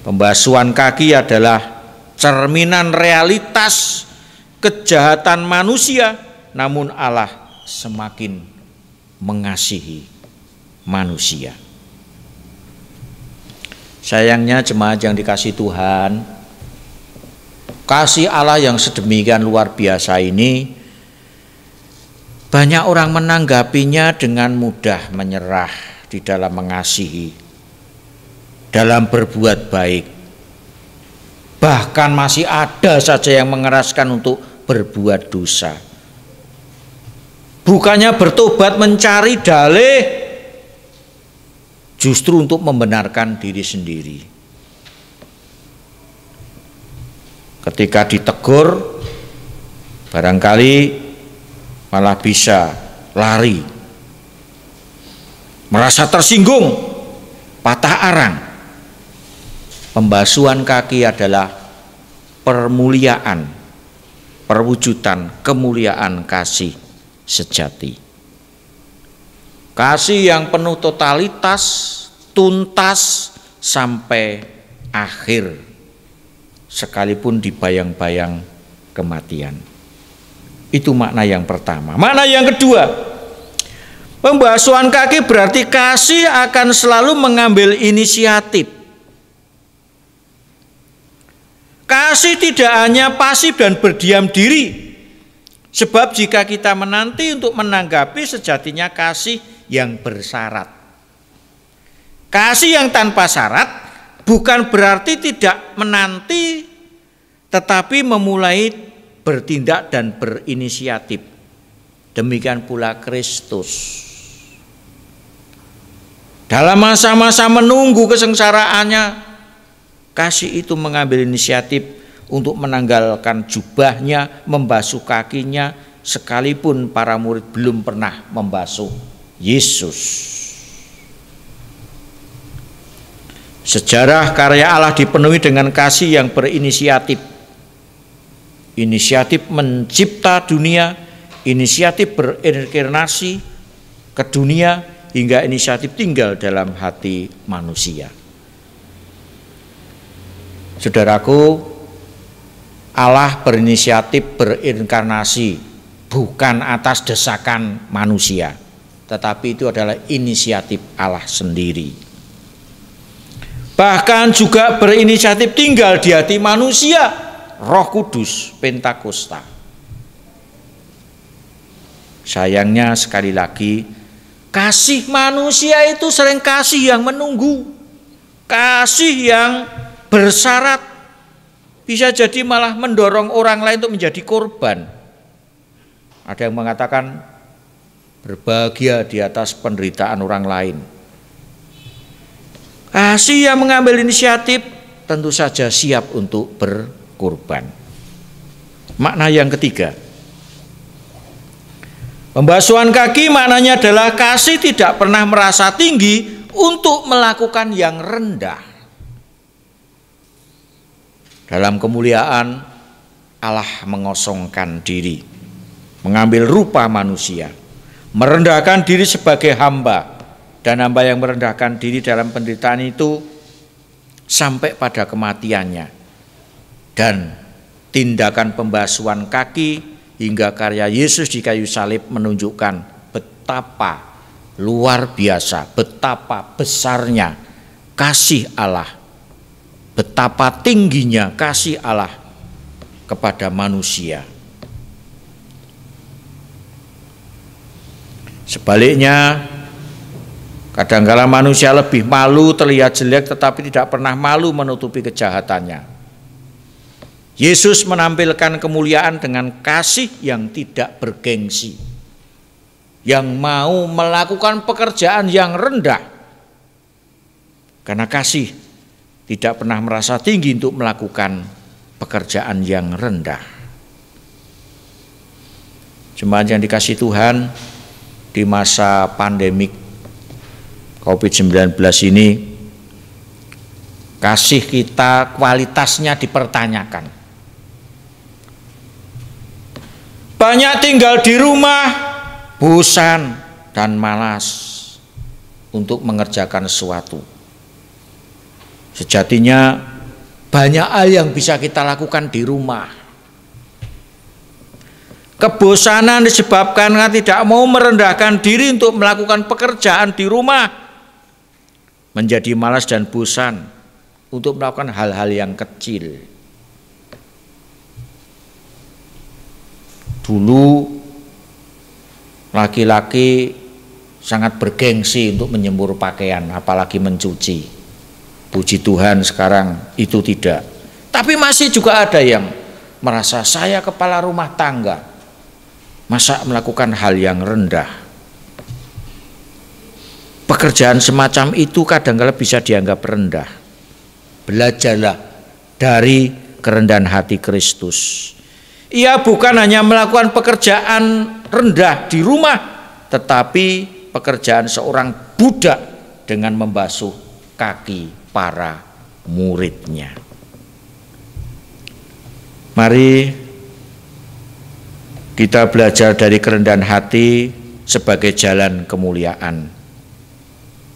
Speaker 1: Pembasuhan kaki adalah cerminan realitas kejahatan manusia, namun Allah semakin mengasihi manusia. Sayangnya jemaat yang dikasihi Tuhan, kasih Allah yang sedemikian luar biasa ini banyak orang menanggapinya dengan mudah menyerah di dalam mengasihi, dalam berbuat baik. Bahkan masih ada saja yang mengeraskan untuk berbuat dosa. Bukannya bertobat mencari dalih, justru untuk membenarkan diri sendiri. Ketika ditegur, barangkali malah bisa lari, merasa tersinggung, patah arang. Pembasuhan kaki adalah permuliaan, perwujudan kemuliaan kasih sejati. Kasih yang penuh totalitas, tuntas sampai akhir, sekalipun di bayang-bayang kematian. Itu makna yang pertama. Makna yang kedua, pembasuhan kaki berarti kasih akan selalu mengambil inisiatif. Kasih tidak hanya pasif dan berdiam diri. Sebab jika kita menanti untuk menanggapi, sejatinya kasih yang bersyarat. Kasih yang tanpa syarat bukan berarti tidak menanti, tetapi memulai bertindak dan berinisiatif. Demikian pula Kristus. Dalam masa-masa menunggu kesengsaraannya, kasih itu mengambil inisiatif untuk menanggalkan jubahnya, membasuh kakinya, sekalipun para murid belum pernah membasuh Yesus. Sejarah karya Allah dipenuhi dengan kasih yang berinisiatif. Inisiatif mencipta dunia, inisiatif berinkarnasi ke dunia, hingga inisiatif tinggal dalam hati manusia. Saudaraku, Allah berinisiatif berinkarnasi bukan atas desakan manusia, tetapi itu adalah inisiatif Allah sendiri. Bahkan juga berinisiatif tinggal di hati manusia, Roh Kudus, Pentakosta. Sayangnya sekali lagi, kasih manusia itu sering kasih yang menunggu, kasih yang bersyarat, bisa jadi malah mendorong orang lain untuk menjadi korban. Ada yang mengatakan berbahagia di atas penderitaan orang lain. Kasih yang mengambil inisiatif tentu saja siap untuk berkorban. Makna yang ketiga, pembasuhan kaki maknanya adalah kasih tidak pernah merasa tinggi untuk melakukan yang rendah. Dalam kemuliaan, Allah mengosongkan diri, mengambil rupa manusia, merendahkan diri sebagai hamba, dan hamba yang merendahkan diri dalam penderitaan itu sampai pada kematiannya. Dan tindakan pembasuhan kaki hingga karya Yesus di kayu salib menunjukkan betapa luar biasa betapa besarnya kasih Allah, betapa tingginya kasih Allah kepada manusia. Sebaliknya, kadangkala manusia lebih malu terlihat jelek tetapi tidak pernah malu menutupi kejahatannya. Yesus menampilkan kemuliaan dengan kasih yang tidak bergengsi, yang mau melakukan pekerjaan yang rendah. Karena kasih tidak pernah merasa tinggi untuk melakukan pekerjaan yang rendah. Jemaat yang dikasihi Tuhan, di masa pandemik COVID-19 ini, kasih kita kualitasnya dipertanyakan. Banyak tinggal di rumah, bosan dan malas untuk mengerjakan sesuatu. Sejatinya banyak hal yang bisa kita lakukan di rumah. Kebosanan disebabkan karena tidak mau merendahkan diri untuk melakukan pekerjaan di rumah. Menjadi malas dan bosan untuk melakukan hal-hal yang kecil. Dulu laki-laki sangat bergengsi untuk menjemur pakaian, apalagi mencuci. Puji Tuhan sekarang itu tidak. Tapi masih juga ada yang merasa saya kepala rumah tangga, masa melakukan hal yang rendah. Pekerjaan semacam itu kadang-kala bisa dianggap rendah. Belajarlah dari kerendahan hati Kristus. Ia bukan hanya melakukan pekerjaan rendah di rumah, tetapi pekerjaan seorang budak dengan membasuh kaki para muridnya. Mari kita belajar dari kerendahan hati sebagai jalan kemuliaan.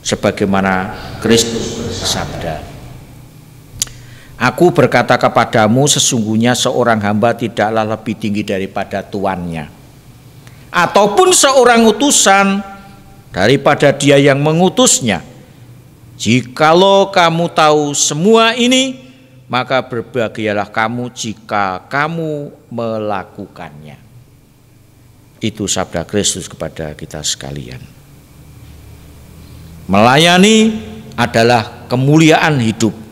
Speaker 1: Sebagaimana Kristus bersabda, Aku berkata kepadamu, sesungguhnya seorang hamba tidaklah lebih tinggi daripada tuannya, ataupun seorang utusan daripada dia yang mengutusnya. Jikalau kamu tahu semua ini, maka berbahagialah kamu jika kamu melakukannya. Itu sabda Kristus kepada kita sekalian. Melayani adalah kemuliaan hidup.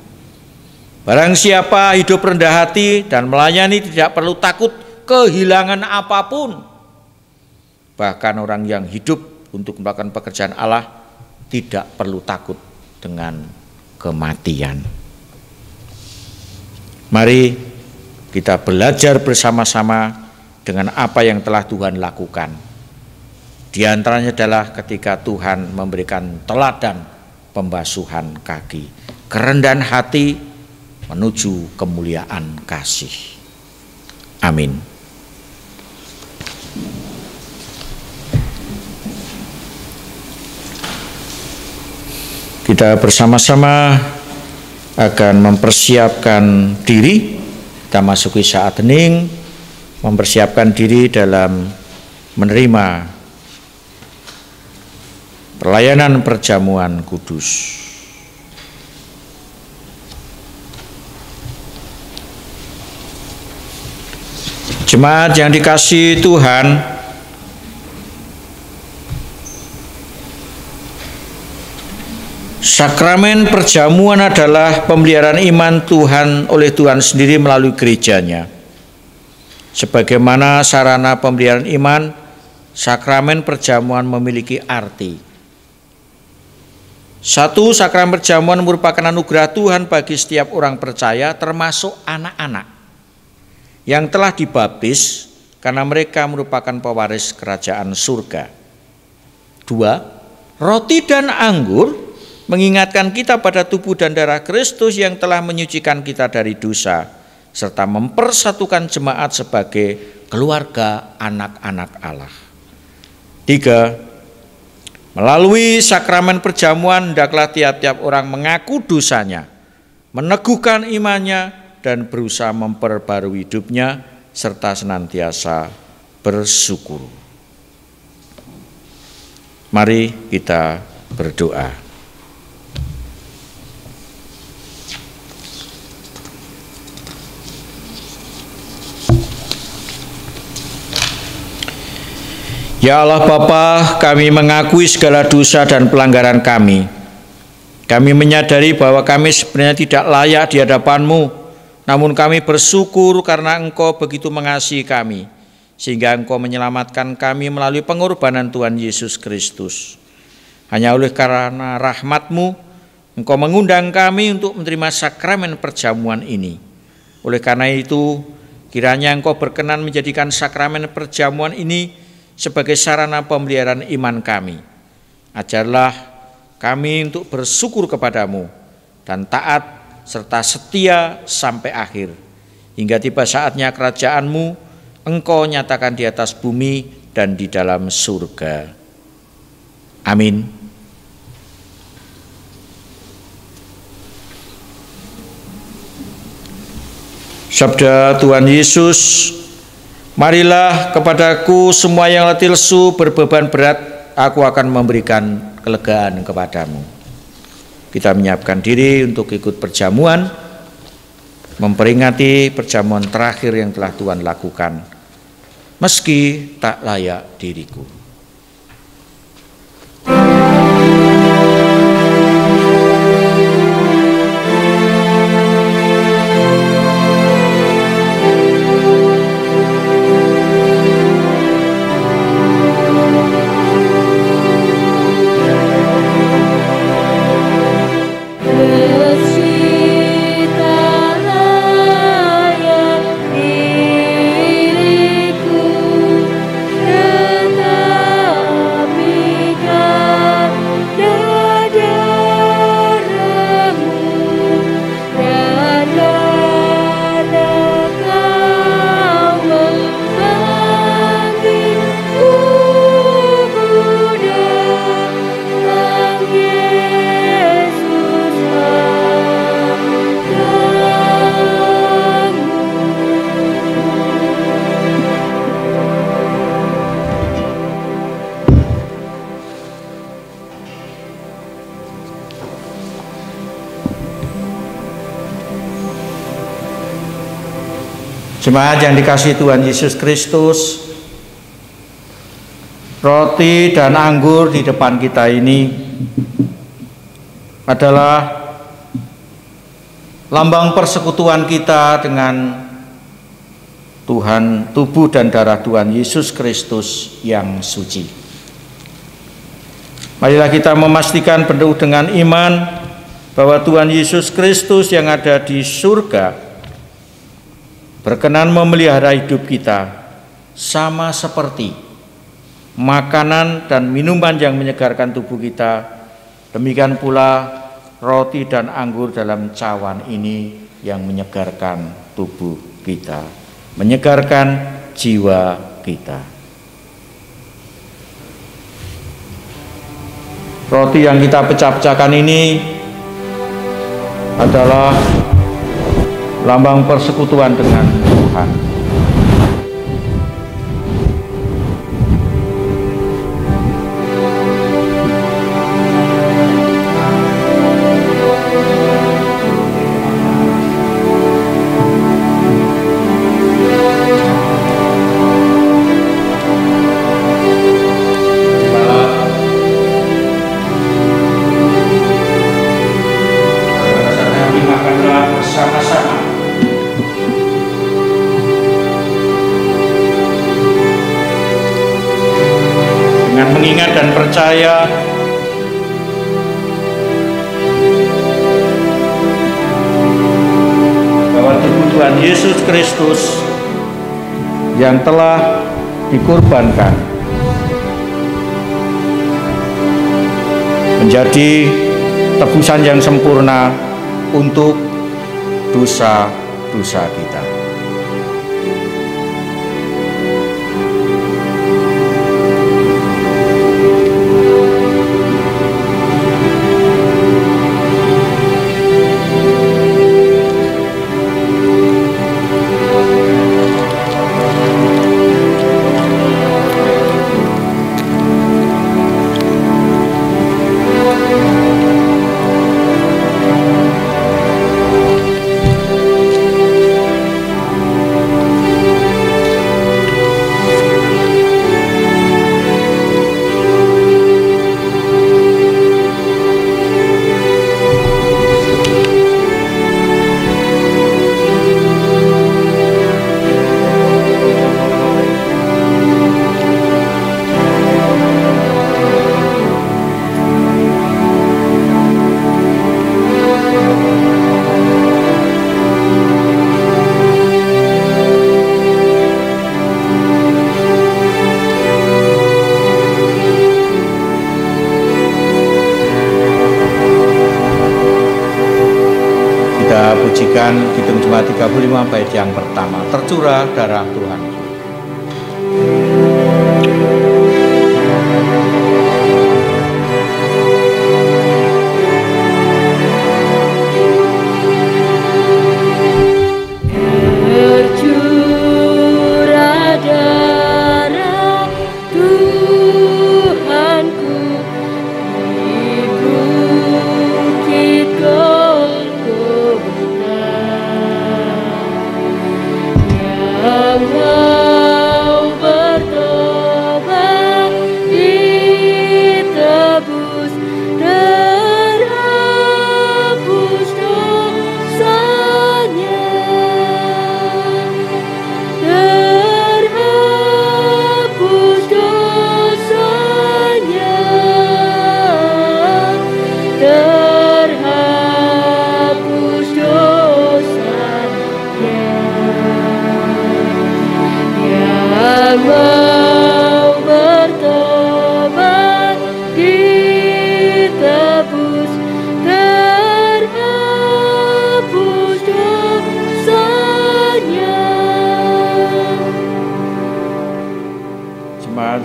Speaker 1: Barang siapa hidup rendah hati dan melayani tidak perlu takut kehilangan apapun. Bahkan orang yang hidup untuk melakukan pekerjaan Allah tidak perlu takut dengan kematian. Mari kita belajar bersama-sama dengan apa yang telah Tuhan lakukan. Di antaranya adalah ketika Tuhan memberikan teladan pembasuhan kaki, kerendahan hati menuju kemuliaan kasih. Amin. Kita bersama-sama akan mempersiapkan diri. Kita masuki saat hening, mempersiapkan diri dalam menerima pelayanan perjamuan kudus. Jemaat yang dikasihi Tuhan, sakramen perjamuan adalah pemeliharaan iman Tuhan oleh Tuhan sendiri melalui gerejanya. Sebagaimana sarana pemeliharaan iman, sakramen perjamuan memiliki arti. Satu, sakramen perjamuan merupakan anugerah Tuhan bagi setiap orang percaya, termasuk anak-anak yang telah dibaptis, karena mereka merupakan pewaris kerajaan surga. Dua, roti dan anggur mengingatkan kita pada tubuh dan darah Kristus yang telah menyucikan kita dari dosa, serta mempersatukan jemaat sebagai keluarga anak-anak Allah. Tiga, melalui sakramen perjamuan hendaklah tiap-tiap orang mengaku dosanya, meneguhkan imannya, dan berusaha memperbarui hidupnya serta senantiasa bersyukur. Mari kita berdoa. Ya Allah Bapa, kami mengakui segala dosa dan pelanggaran kami. Kami menyadari bahwa kami sebenarnya tidak layak di hadapan-Mu, namun kami bersyukur karena Engkau begitu mengasihi kami, sehingga Engkau menyelamatkan kami melalui pengorbanan Tuhan Yesus Kristus. Hanya oleh karena rahmat-Mu, Engkau mengundang kami untuk menerima sakramen perjamuan ini. Oleh karena itu, kiranya Engkau berkenan menjadikan sakramen perjamuan ini sebagai sarana pemeliharaan iman kami. Ajarlah kami untuk bersyukur kepadamu dan taat serta setia sampai akhir, hingga tiba saatnya kerajaan-Mu Engkau nyatakan di atas bumi dan di dalam surga. Amin. Sabda Tuhan Yesus, marilah kepadaku semua yang letih lesu berbeban berat, aku akan memberikan kelegaan kepadamu. Kita menyiapkan diri untuk ikut perjamuan, memperingati perjamuan terakhir yang telah Tuhan lakukan, meski tak layak diriku. Jemaat yang dikasihi Tuhan Yesus Kristus, roti dan anggur di depan kita ini adalah lambang persekutuan kita dengan Tuhan, tubuh dan darah Tuhan Yesus Kristus yang suci. Marilah kita memastikan penuh dengan iman bahwa Tuhan Yesus Kristus yang ada di surga berkenan memelihara hidup kita, sama seperti makanan dan minuman yang menyegarkan tubuh kita. Demikian pula roti dan anggur dalam cawan ini yang menyegarkan tubuh kita, menyegarkan jiwa kita. Roti yang kita pecah-pecahkan ini adalah lambang persekutuan dengan Tuhan. Mengingat dan percaya bahwa tubuh Tuhan Yesus Kristus yang telah dikorbankan menjadi tebusan yang sempurna untuk dosa-dosa kita. menyajikan Kidung Jemaat 35 bait yang pertama, tercurah darah Tuhan.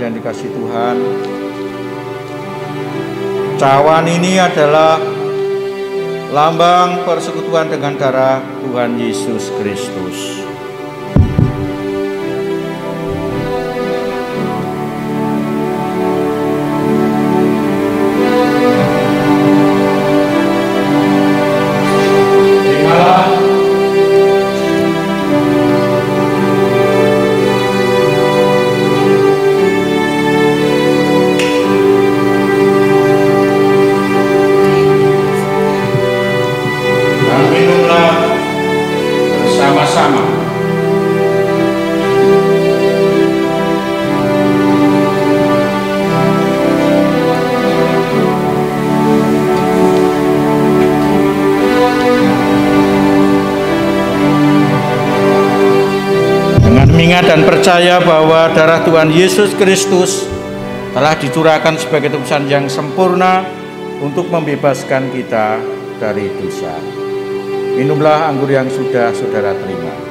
Speaker 1: Yang dikasih Tuhan, cawan ini adalah lambang persekutuan dengan darah Tuhan Yesus Kristus. Dan percaya bahwa darah Tuhan Yesus Kristus telah dicurahkan sebagai tebusan yang sempurna untuk membebaskan kita dari dosa. Minumlah anggur yang sudah saudara terima.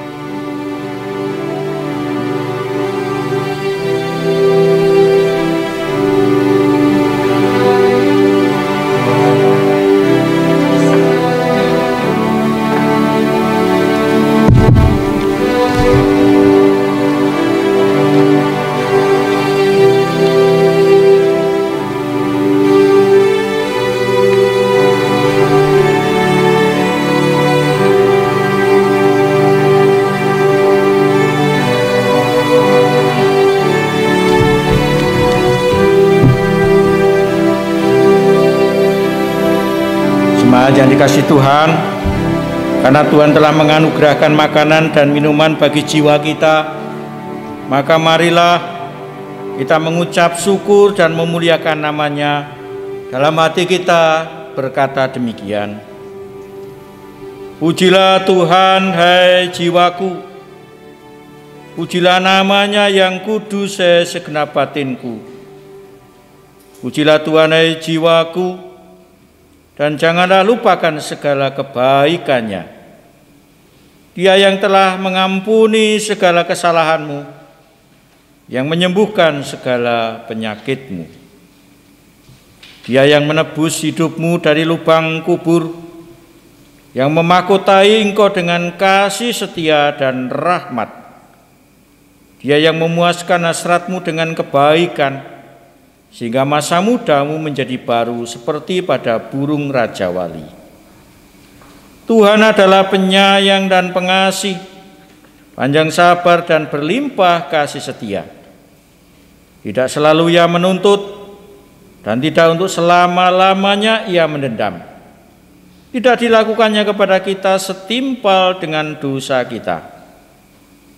Speaker 1: Yang dikasih Tuhan, karena Tuhan telah menganugerahkan makanan dan minuman bagi jiwa kita, maka marilah kita mengucap syukur dan memuliakan namanya. Dalam hati kita berkata demikian: pujilah Tuhan, hai jiwaku, pujilah namanya yang kudus, hai segenap batinku. Pujilah Tuhan, hai jiwaku, dan janganlah lupakan segala kebaikannya. Dia yang telah mengampuni segala kesalahanmu, yang menyembuhkan segala penyakitmu. Dia yang menebus hidupmu dari lubang kubur, yang memahkotai engkau dengan kasih setia dan rahmat. Dia yang memuaskan hasratmu dengan kebaikan, sehingga masa mudamu menjadi baru seperti pada burung Raja Wali. Tuhan adalah penyayang dan pengasih, panjang sabar dan berlimpah kasih setia. Tidak selalu ia menuntut, dan tidak untuk selama-lamanya ia mendendam. Tidak dilakukannya kepada kita setimpal dengan dosa kita,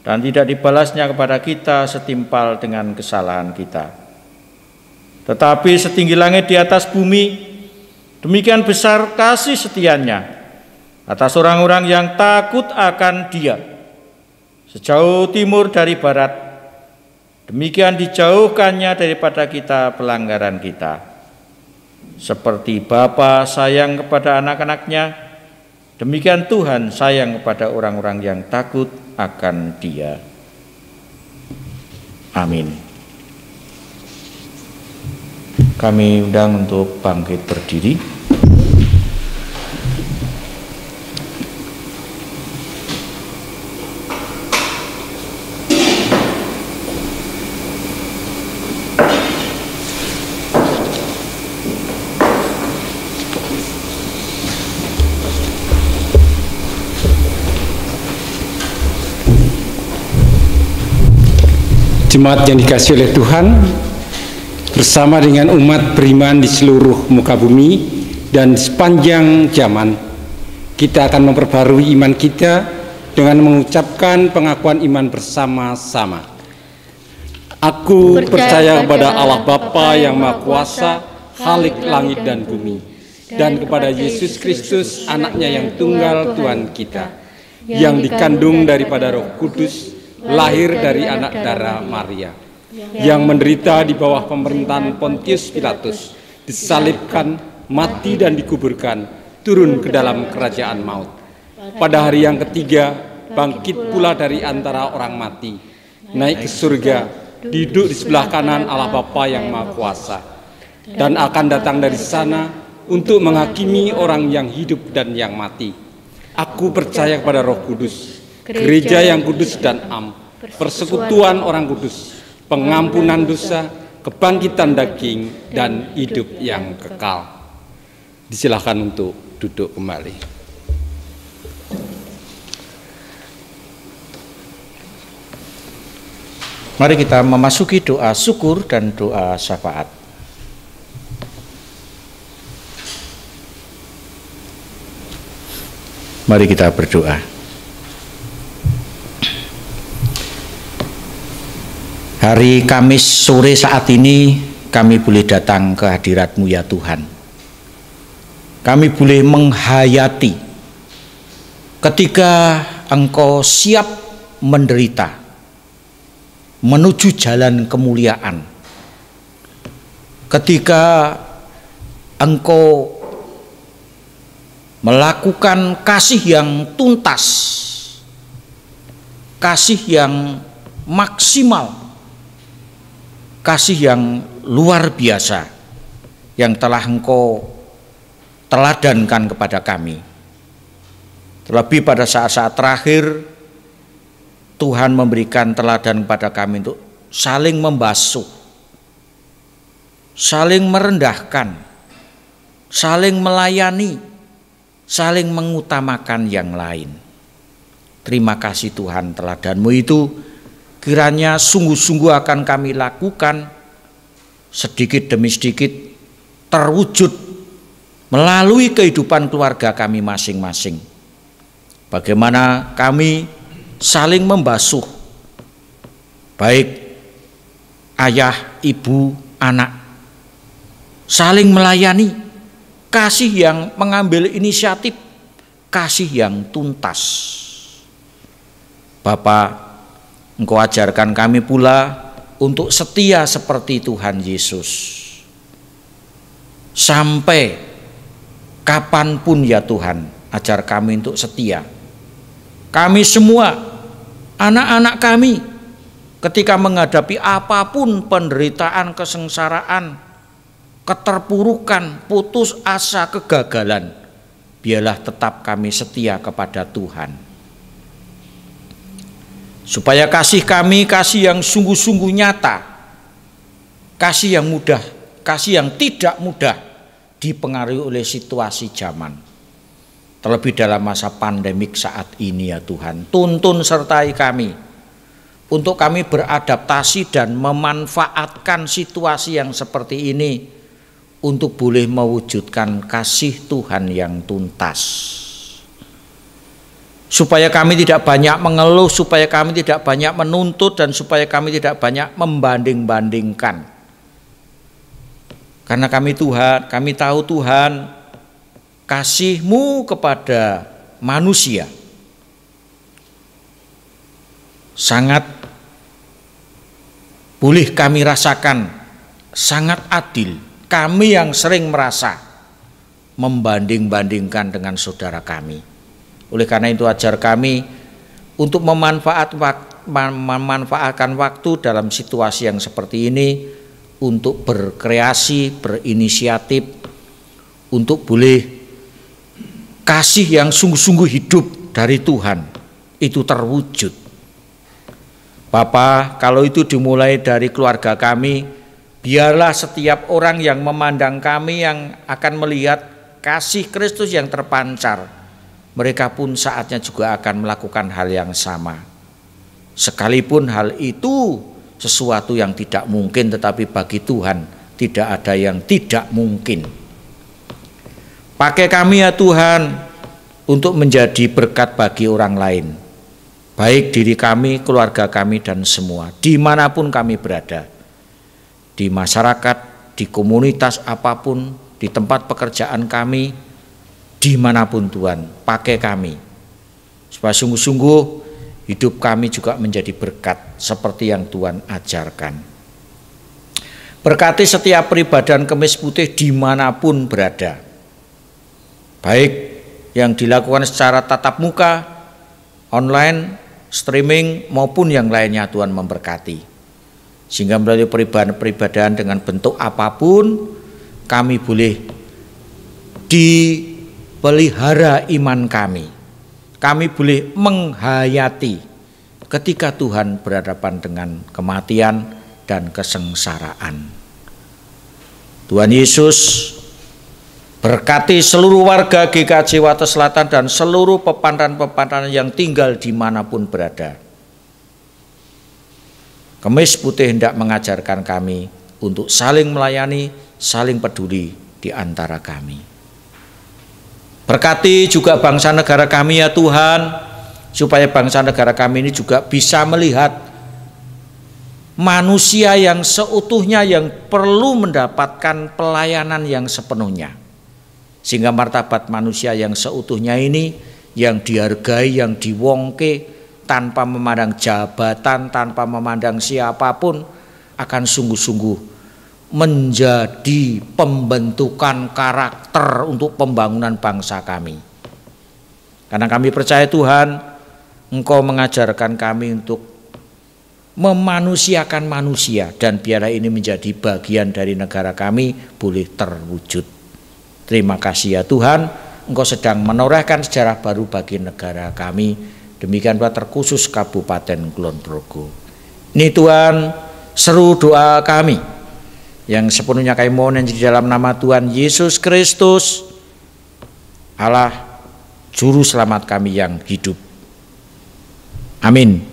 Speaker 1: dan tidak dibalasnya kepada kita setimpal dengan kesalahan kita. Tetapi setinggi langit di atas bumi, demikian besar kasih setianya atas orang-orang yang takut akan Dia. Sejauh timur dari barat, demikian dijauhkannya daripada kita pelanggaran kita. Seperti Bapa sayang kepada anak-anaknya, Demikian Tuhan sayang kepada orang-orang yang takut akan Dia. Amin. Kami undang untuk bangkit berdiri.
Speaker 2: Jemaat yang dikasihi oleh Tuhan, bersama dengan umat beriman di seluruh muka bumi dan sepanjang zaman, kita akan memperbarui iman kita dengan mengucapkan pengakuan iman bersama-sama. Aku percaya kepada Allah Bapa yang Maha Kuasa, Khalik langit dan bumi, dan kepada Yesus Kristus, anaknya yang tunggal Tuhan kita, yang dikandung daripada Roh Kudus, lahir dari anak darah Maria, yang menderita di bawah pemerintahan Pontius Pilatus, disalibkan, mati dan dikuburkan, turun ke dalam kerajaan maut. Pada hari yang ketiga, bangkit pula dari antara orang mati, naik ke surga, duduk di sebelah kanan Allah Bapa yang Maha Kuasa, dan akan datang dari sana untuk menghakimi orang yang hidup dan yang mati. Aku percaya kepada Roh Kudus, gereja yang kudus dan am, persekutuan orang kudus, pengampunan dosa, kebangkitan daging, dan hidup yang kekal. Disilahkan untuk duduk kembali.
Speaker 1: Mari kita memasuki doa syukur dan doa syafaat. Mari kita berdoa. Hari Kamis sore saat ini kami boleh datang ke hadirat-Mu ya Tuhan. Kami boleh menghayati ketika Engkau siap menderita menuju jalan kemuliaan. Ketika Engkau melakukan kasih yang tuntas, kasih yang maksimal, kasih yang luar biasa yang telah Engkau teladankan kepada kami. Terlebih pada saat-saat terakhir, Tuhan memberikan teladan kepada kami untuk saling membasuh, saling merendahkan, saling melayani, saling mengutamakan yang lain. Terima kasih Tuhan, teladan-Mu itu kiranya sungguh-sungguh akan kami lakukan sedikit demi sedikit terwujud melalui kehidupan keluarga kami masing-masing. Bagaimana kami saling membasuh, baik ayah, ibu, anak, saling melayani, kasih yang mengambil inisiatif, kasih yang tuntas. Bapa, Engkau ajarkan kami pula untuk setia seperti Tuhan Yesus. Sampai kapanpun ya Tuhan, ajar kami untuk setia. Kami semua, anak-anak kami, ketika menghadapi apapun penderitaan, kesengsaraan, keterpurukan, putus asa, kegagalan, biarlah tetap kami setia kepada Tuhan. Supaya kasih kami, kasih yang sungguh-sungguh nyata, kasih yang mudah, kasih yang tidak mudah dipengaruhi oleh situasi zaman. Terlebih dalam masa pandemik saat ini ya Tuhan, tuntun sertai kami untuk kami beradaptasi dan memanfaatkan situasi yang seperti ini untuk boleh mewujudkan kasih Tuhan yang tuntas. Supaya kami tidak banyak mengeluh, supaya kami tidak banyak menuntut, dan supaya kami tidak banyak membanding-bandingkan. Karena kami tahu Tuhan, kasih-Mu kepada manusia sangat boleh kami rasakan, sangat adil. Kami yang sering merasa membanding-bandingkan dengan saudara kami. Oleh karena itu ajar kami untuk memanfaatkan waktu dalam situasi yang seperti ini untuk berkreasi, berinisiatif, untuk boleh kasih yang sungguh-sungguh hidup dari Tuhan itu terwujud. Bapa, kalau itu dimulai dari keluarga kami, biarlah setiap orang yang memandang kami yang akan melihat kasih Kristus yang terpancar, mereka pun saatnya juga akan melakukan hal yang sama. Sekalipun hal itu sesuatu yang tidak mungkin, tetapi bagi Tuhan tidak ada yang tidak mungkin. Pakai kami ya Tuhan untuk menjadi berkat bagi orang lain, baik diri kami, keluarga kami, dan semua, dimanapun kami berada, di masyarakat, di komunitas apapun, di tempat pekerjaan kami, dimanapun Tuhan, pakai kami, supaya sungguh-sungguh hidup kami juga menjadi berkat seperti yang Tuhan ajarkan. Berkati setiap peribadahan Kemis Putih dimanapun berada, baik yang dilakukan secara tatap muka, online, streaming, maupun yang lainnya. Tuhan memberkati, sehingga melalui peribadahan dengan bentuk apapun kami boleh dipelihara iman kami boleh menghayati ketika Tuhan berhadapan dengan kematian dan kesengsaraan. Tuhan Yesus berkati seluruh warga GKJ Wates Selatan dan seluruh pepantaran-pepantaran yang tinggal dimanapun berada. Kemis Putih hendak mengajarkan kami untuk saling melayani, saling peduli di antara kami. Berkati juga bangsa negara kami ya Tuhan, supaya bangsa negara kami ini juga bisa melihat manusia yang seutuhnya yang perlu mendapatkan pelayanan yang sepenuhnya. Sehingga martabat manusia yang seutuhnya ini, yang dihargai, yang diwongke, tanpa memandang jabatan, tanpa memandang siapapun, akan sungguh-sungguh menjadi pembentukan karakter untuk pembangunan bangsa kami. Karena kami percaya Tuhan, Engkau mengajarkan kami untuk memanusiakan manusia, dan biarlah ini menjadi bagian dari negara kami boleh terwujud. Terima kasih ya Tuhan, Engkau sedang menorehkan sejarah baru bagi negara kami. Demikian pula terkhusus Kabupaten Kulon Progo. Ini Tuhan seru doa kami yang sepenuhnya kami mohon di dalam nama Tuhan Yesus Kristus, Allah Juru Selamat kami yang hidup. Amin.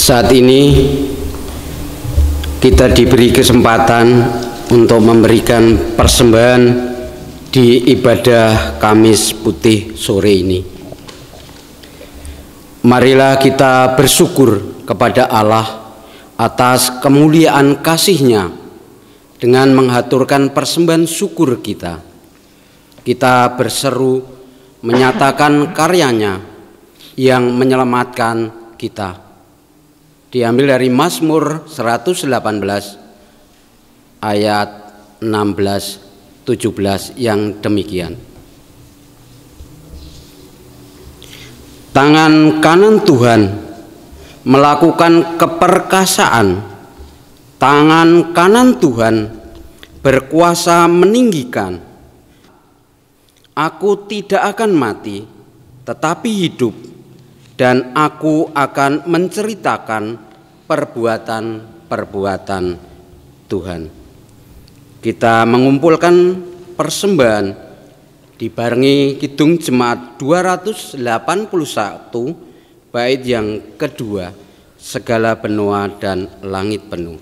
Speaker 4: Saat ini kita diberi kesempatan untuk memberikan persembahan di ibadah Kamis Putih sore ini. Marilah kita bersyukur kepada Allah atas kemuliaan kasih-Nya dengan menghaturkan persembahan syukur kita. Kita berseru menyatakan karya-Nya yang menyelamatkan kita. Diambil dari Mazmur 118 ayat 16-17 yang demikian. Tangan kanan Tuhan melakukan keperkasaan, tangan kanan Tuhan berkuasa meninggikan. Aku tidak akan mati, tetapi hidup, dan aku akan menceritakan perbuatan-perbuatan Tuhan. Kita mengumpulkan persembahan dibarengi Kidung Jemaat 281 bait yang kedua, segala benua dan langit penuh.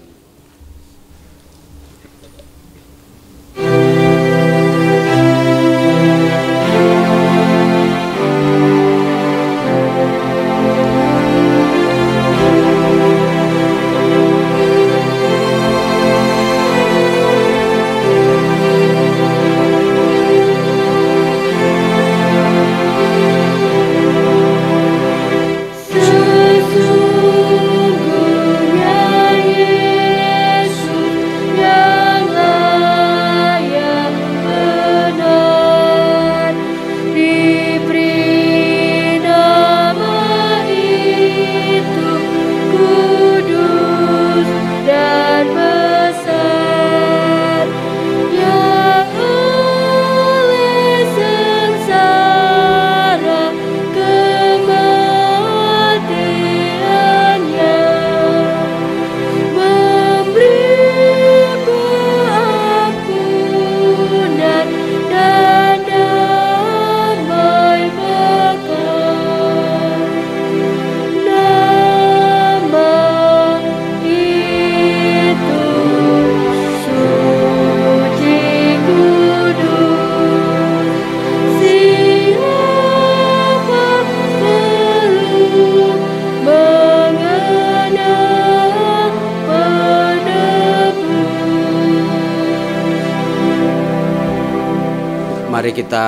Speaker 4: Mari kita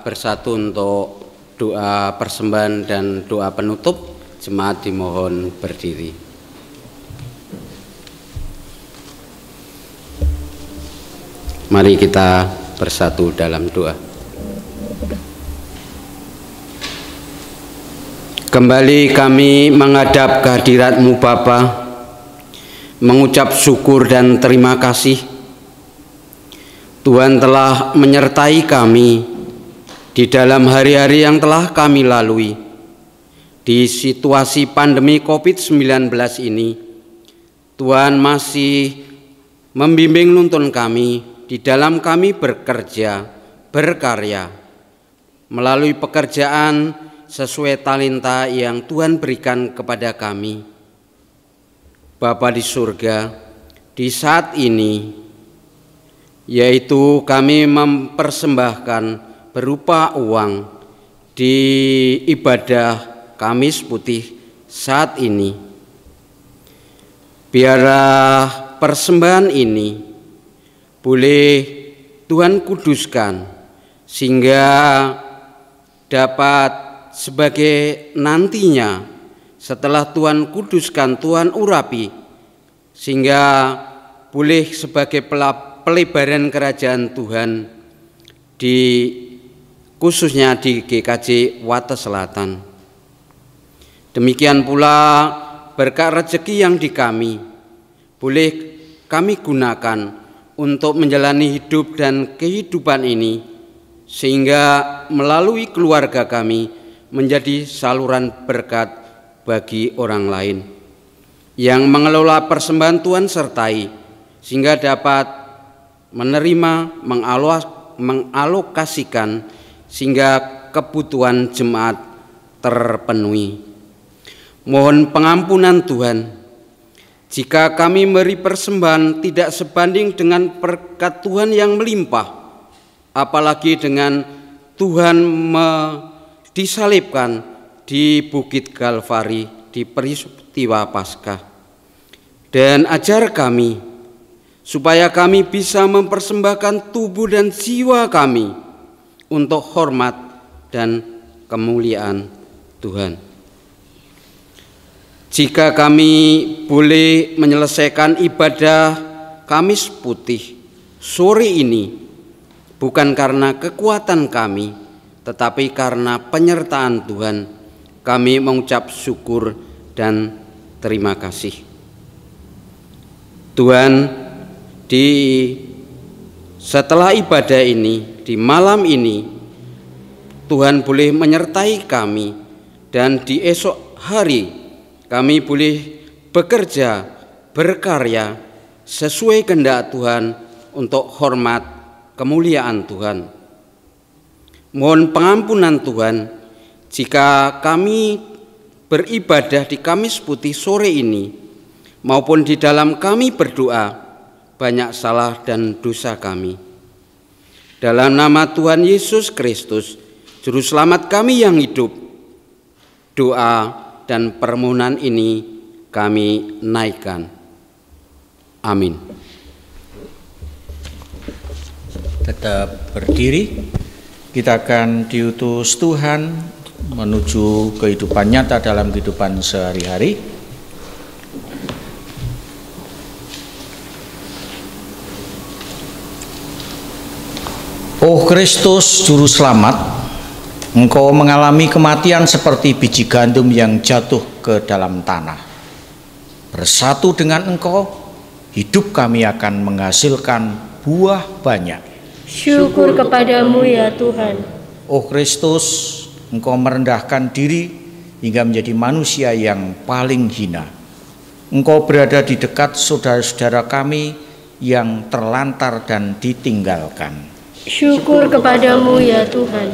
Speaker 4: bersatu untuk doa persembahan dan doa penutup. Jemaat dimohon berdiri. Mari kita bersatu dalam doa. Kembali kami menghadap kehadirat-Mu Bapa, mengucap syukur dan terima kasih. Tuhan telah menyertai kami di dalam hari-hari yang telah kami lalui. Di situasi pandemi COVID-19 ini, Tuhan masih membimbing nuntun kami di dalam kami bekerja, berkarya, melalui pekerjaan sesuai talenta yang Tuhan berikan kepada kami. Bapa di surga, di saat ini, yaitu kami mempersembahkan berupa uang di ibadah Kamis Putih saat ini. Biarlah persembahan ini boleh Tuhan kuduskan sehingga dapat sebagai nantinya setelah Tuhan kuduskan, Tuhan urapi, sehingga boleh sebagai pelebaran kerajaan Tuhan di khususnya di GKJ Wates Selatan. Demikian pula berkat rezeki yang di kami boleh kami gunakan untuk menjalani hidup dan kehidupan ini, sehingga melalui keluarga kami menjadi saluran berkat bagi orang lain. Yang mengelola persembahan Tuhan sertai, sehingga dapat menerima, mengalokasikan, sehingga kebutuhan jemaat terpenuhi. Mohon pengampunan Tuhan jika kami memberi persembahan tidak sebanding dengan berkat Tuhan yang melimpah, apalagi dengan Tuhan disalibkan di Bukit Kalvari di peristiwa Paskah. Dan ajar kami supaya kami bisa mempersembahkan tubuh dan jiwa kami untuk hormat dan kemuliaan Tuhan. Jika kami boleh menyelesaikan ibadah Kamis Putih sore ini bukan karena kekuatan kami, tetapi karena penyertaan Tuhan, kami mengucap syukur dan terima kasih. Tuhan, setelah ibadah ini, di malam ini, Tuhan boleh menyertai kami, dan di esok hari kami boleh bekerja, berkarya sesuai kehendak Tuhan untuk hormat kemuliaan Tuhan. Mohon pengampunan Tuhan jika kami beribadah di Kamis Putih sore ini maupun di dalam kami berdoa banyak salah dan dosa kami. Dalam nama Tuhan Yesus Kristus, Juru Selamat kami yang hidup, doa dan permohonan ini kami naikkan. Amin.
Speaker 1: Tetap berdiri. Kita akan diutus Tuhan menuju kehidupan nyata dalam kehidupan sehari-hari. Oh Kristus Juru Selamat, Engkau mengalami kematian seperti biji gandum yang jatuh ke dalam tanah. Bersatu dengan Engkau, hidup kami akan menghasilkan buah banyak.
Speaker 3: Syukur kepadamu ya Tuhan.
Speaker 1: Oh Kristus, Engkau merendahkan diri hingga menjadi manusia yang paling hina. Engkau berada di dekat saudara-saudara kami yang terlantar dan ditinggalkan.
Speaker 3: Syukur kepadamu ya Tuhan.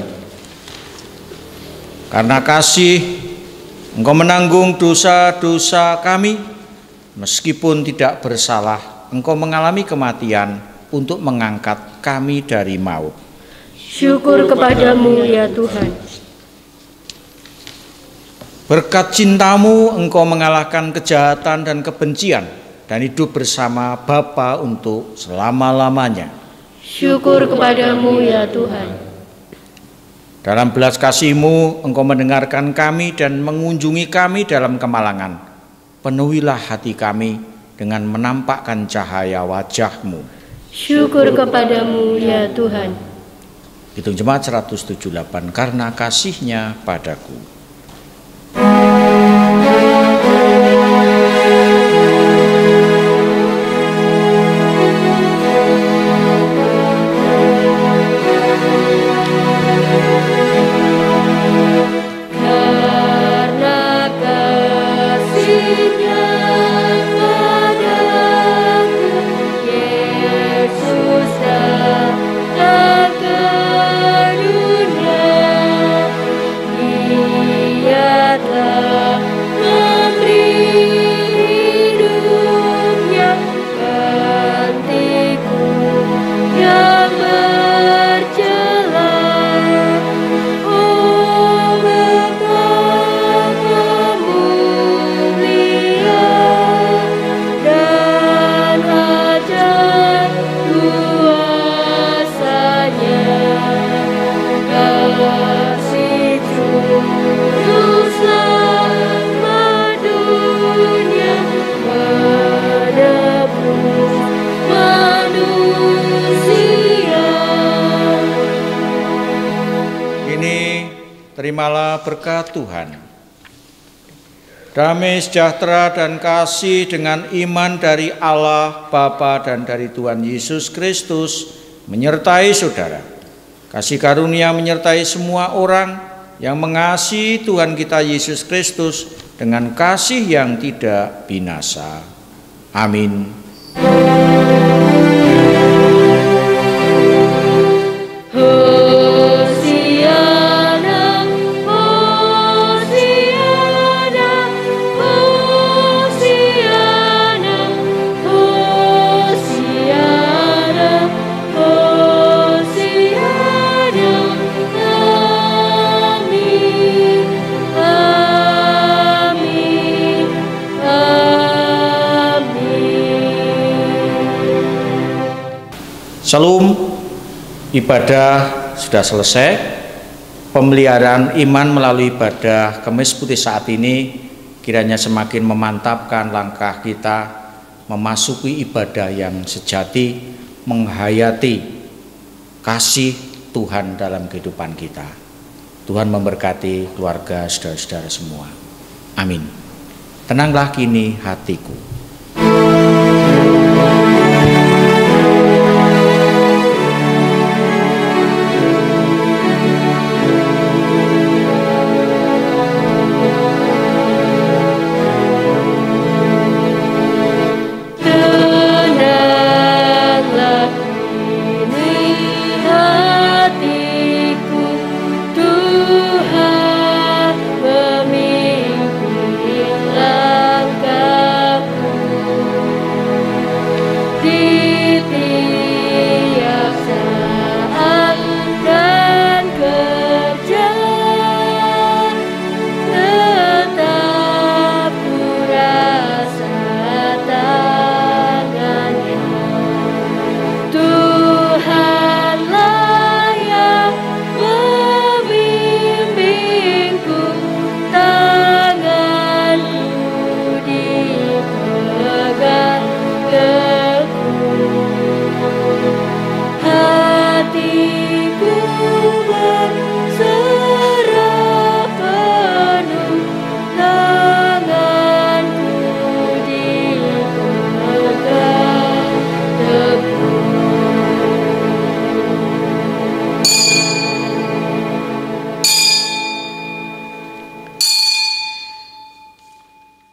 Speaker 1: Karena kasih, Engkau menanggung dosa-dosa kami. Meskipun tidak bersalah, Engkau mengalami kematian untuk mengangkat kami dari maut.
Speaker 3: Syukur kepadamu ya Tuhan.
Speaker 1: Berkat cintamu Engkau mengalahkan kejahatan dan kebencian dan hidup bersama Bapa untuk selama-lamanya.
Speaker 3: Syukur kepadamu ya Tuhan.
Speaker 1: Dalam belas kasih-Mu Engkau mendengarkan kami dan mengunjungi kami dalam kemalangan. Penuhilah hati kami dengan menampakkan cahaya wajah-Mu.
Speaker 3: Syukur kepadamu ya Tuhan.
Speaker 1: Hitung Jemaat 178, karena kasih-Nya padaku. Terimalah berkat Tuhan. Damai sejahtera dan kasih dengan iman dari Allah Bapa dan dari Tuhan Yesus Kristus menyertai saudara. Kasih karunia menyertai semua orang yang mengasihi Tuhan kita Yesus Kristus dengan kasih yang tidak binasa. Amin. Shalom, ibadah sudah selesai. Pemeliharaan iman melalui ibadah Kemis Putih saat ini kiranya semakin memantapkan langkah kita memasuki ibadah yang sejati, menghayati kasih Tuhan dalam kehidupan kita. Tuhan memberkati keluarga saudara-saudara semua. Amin. Tenanglah kini hatiku.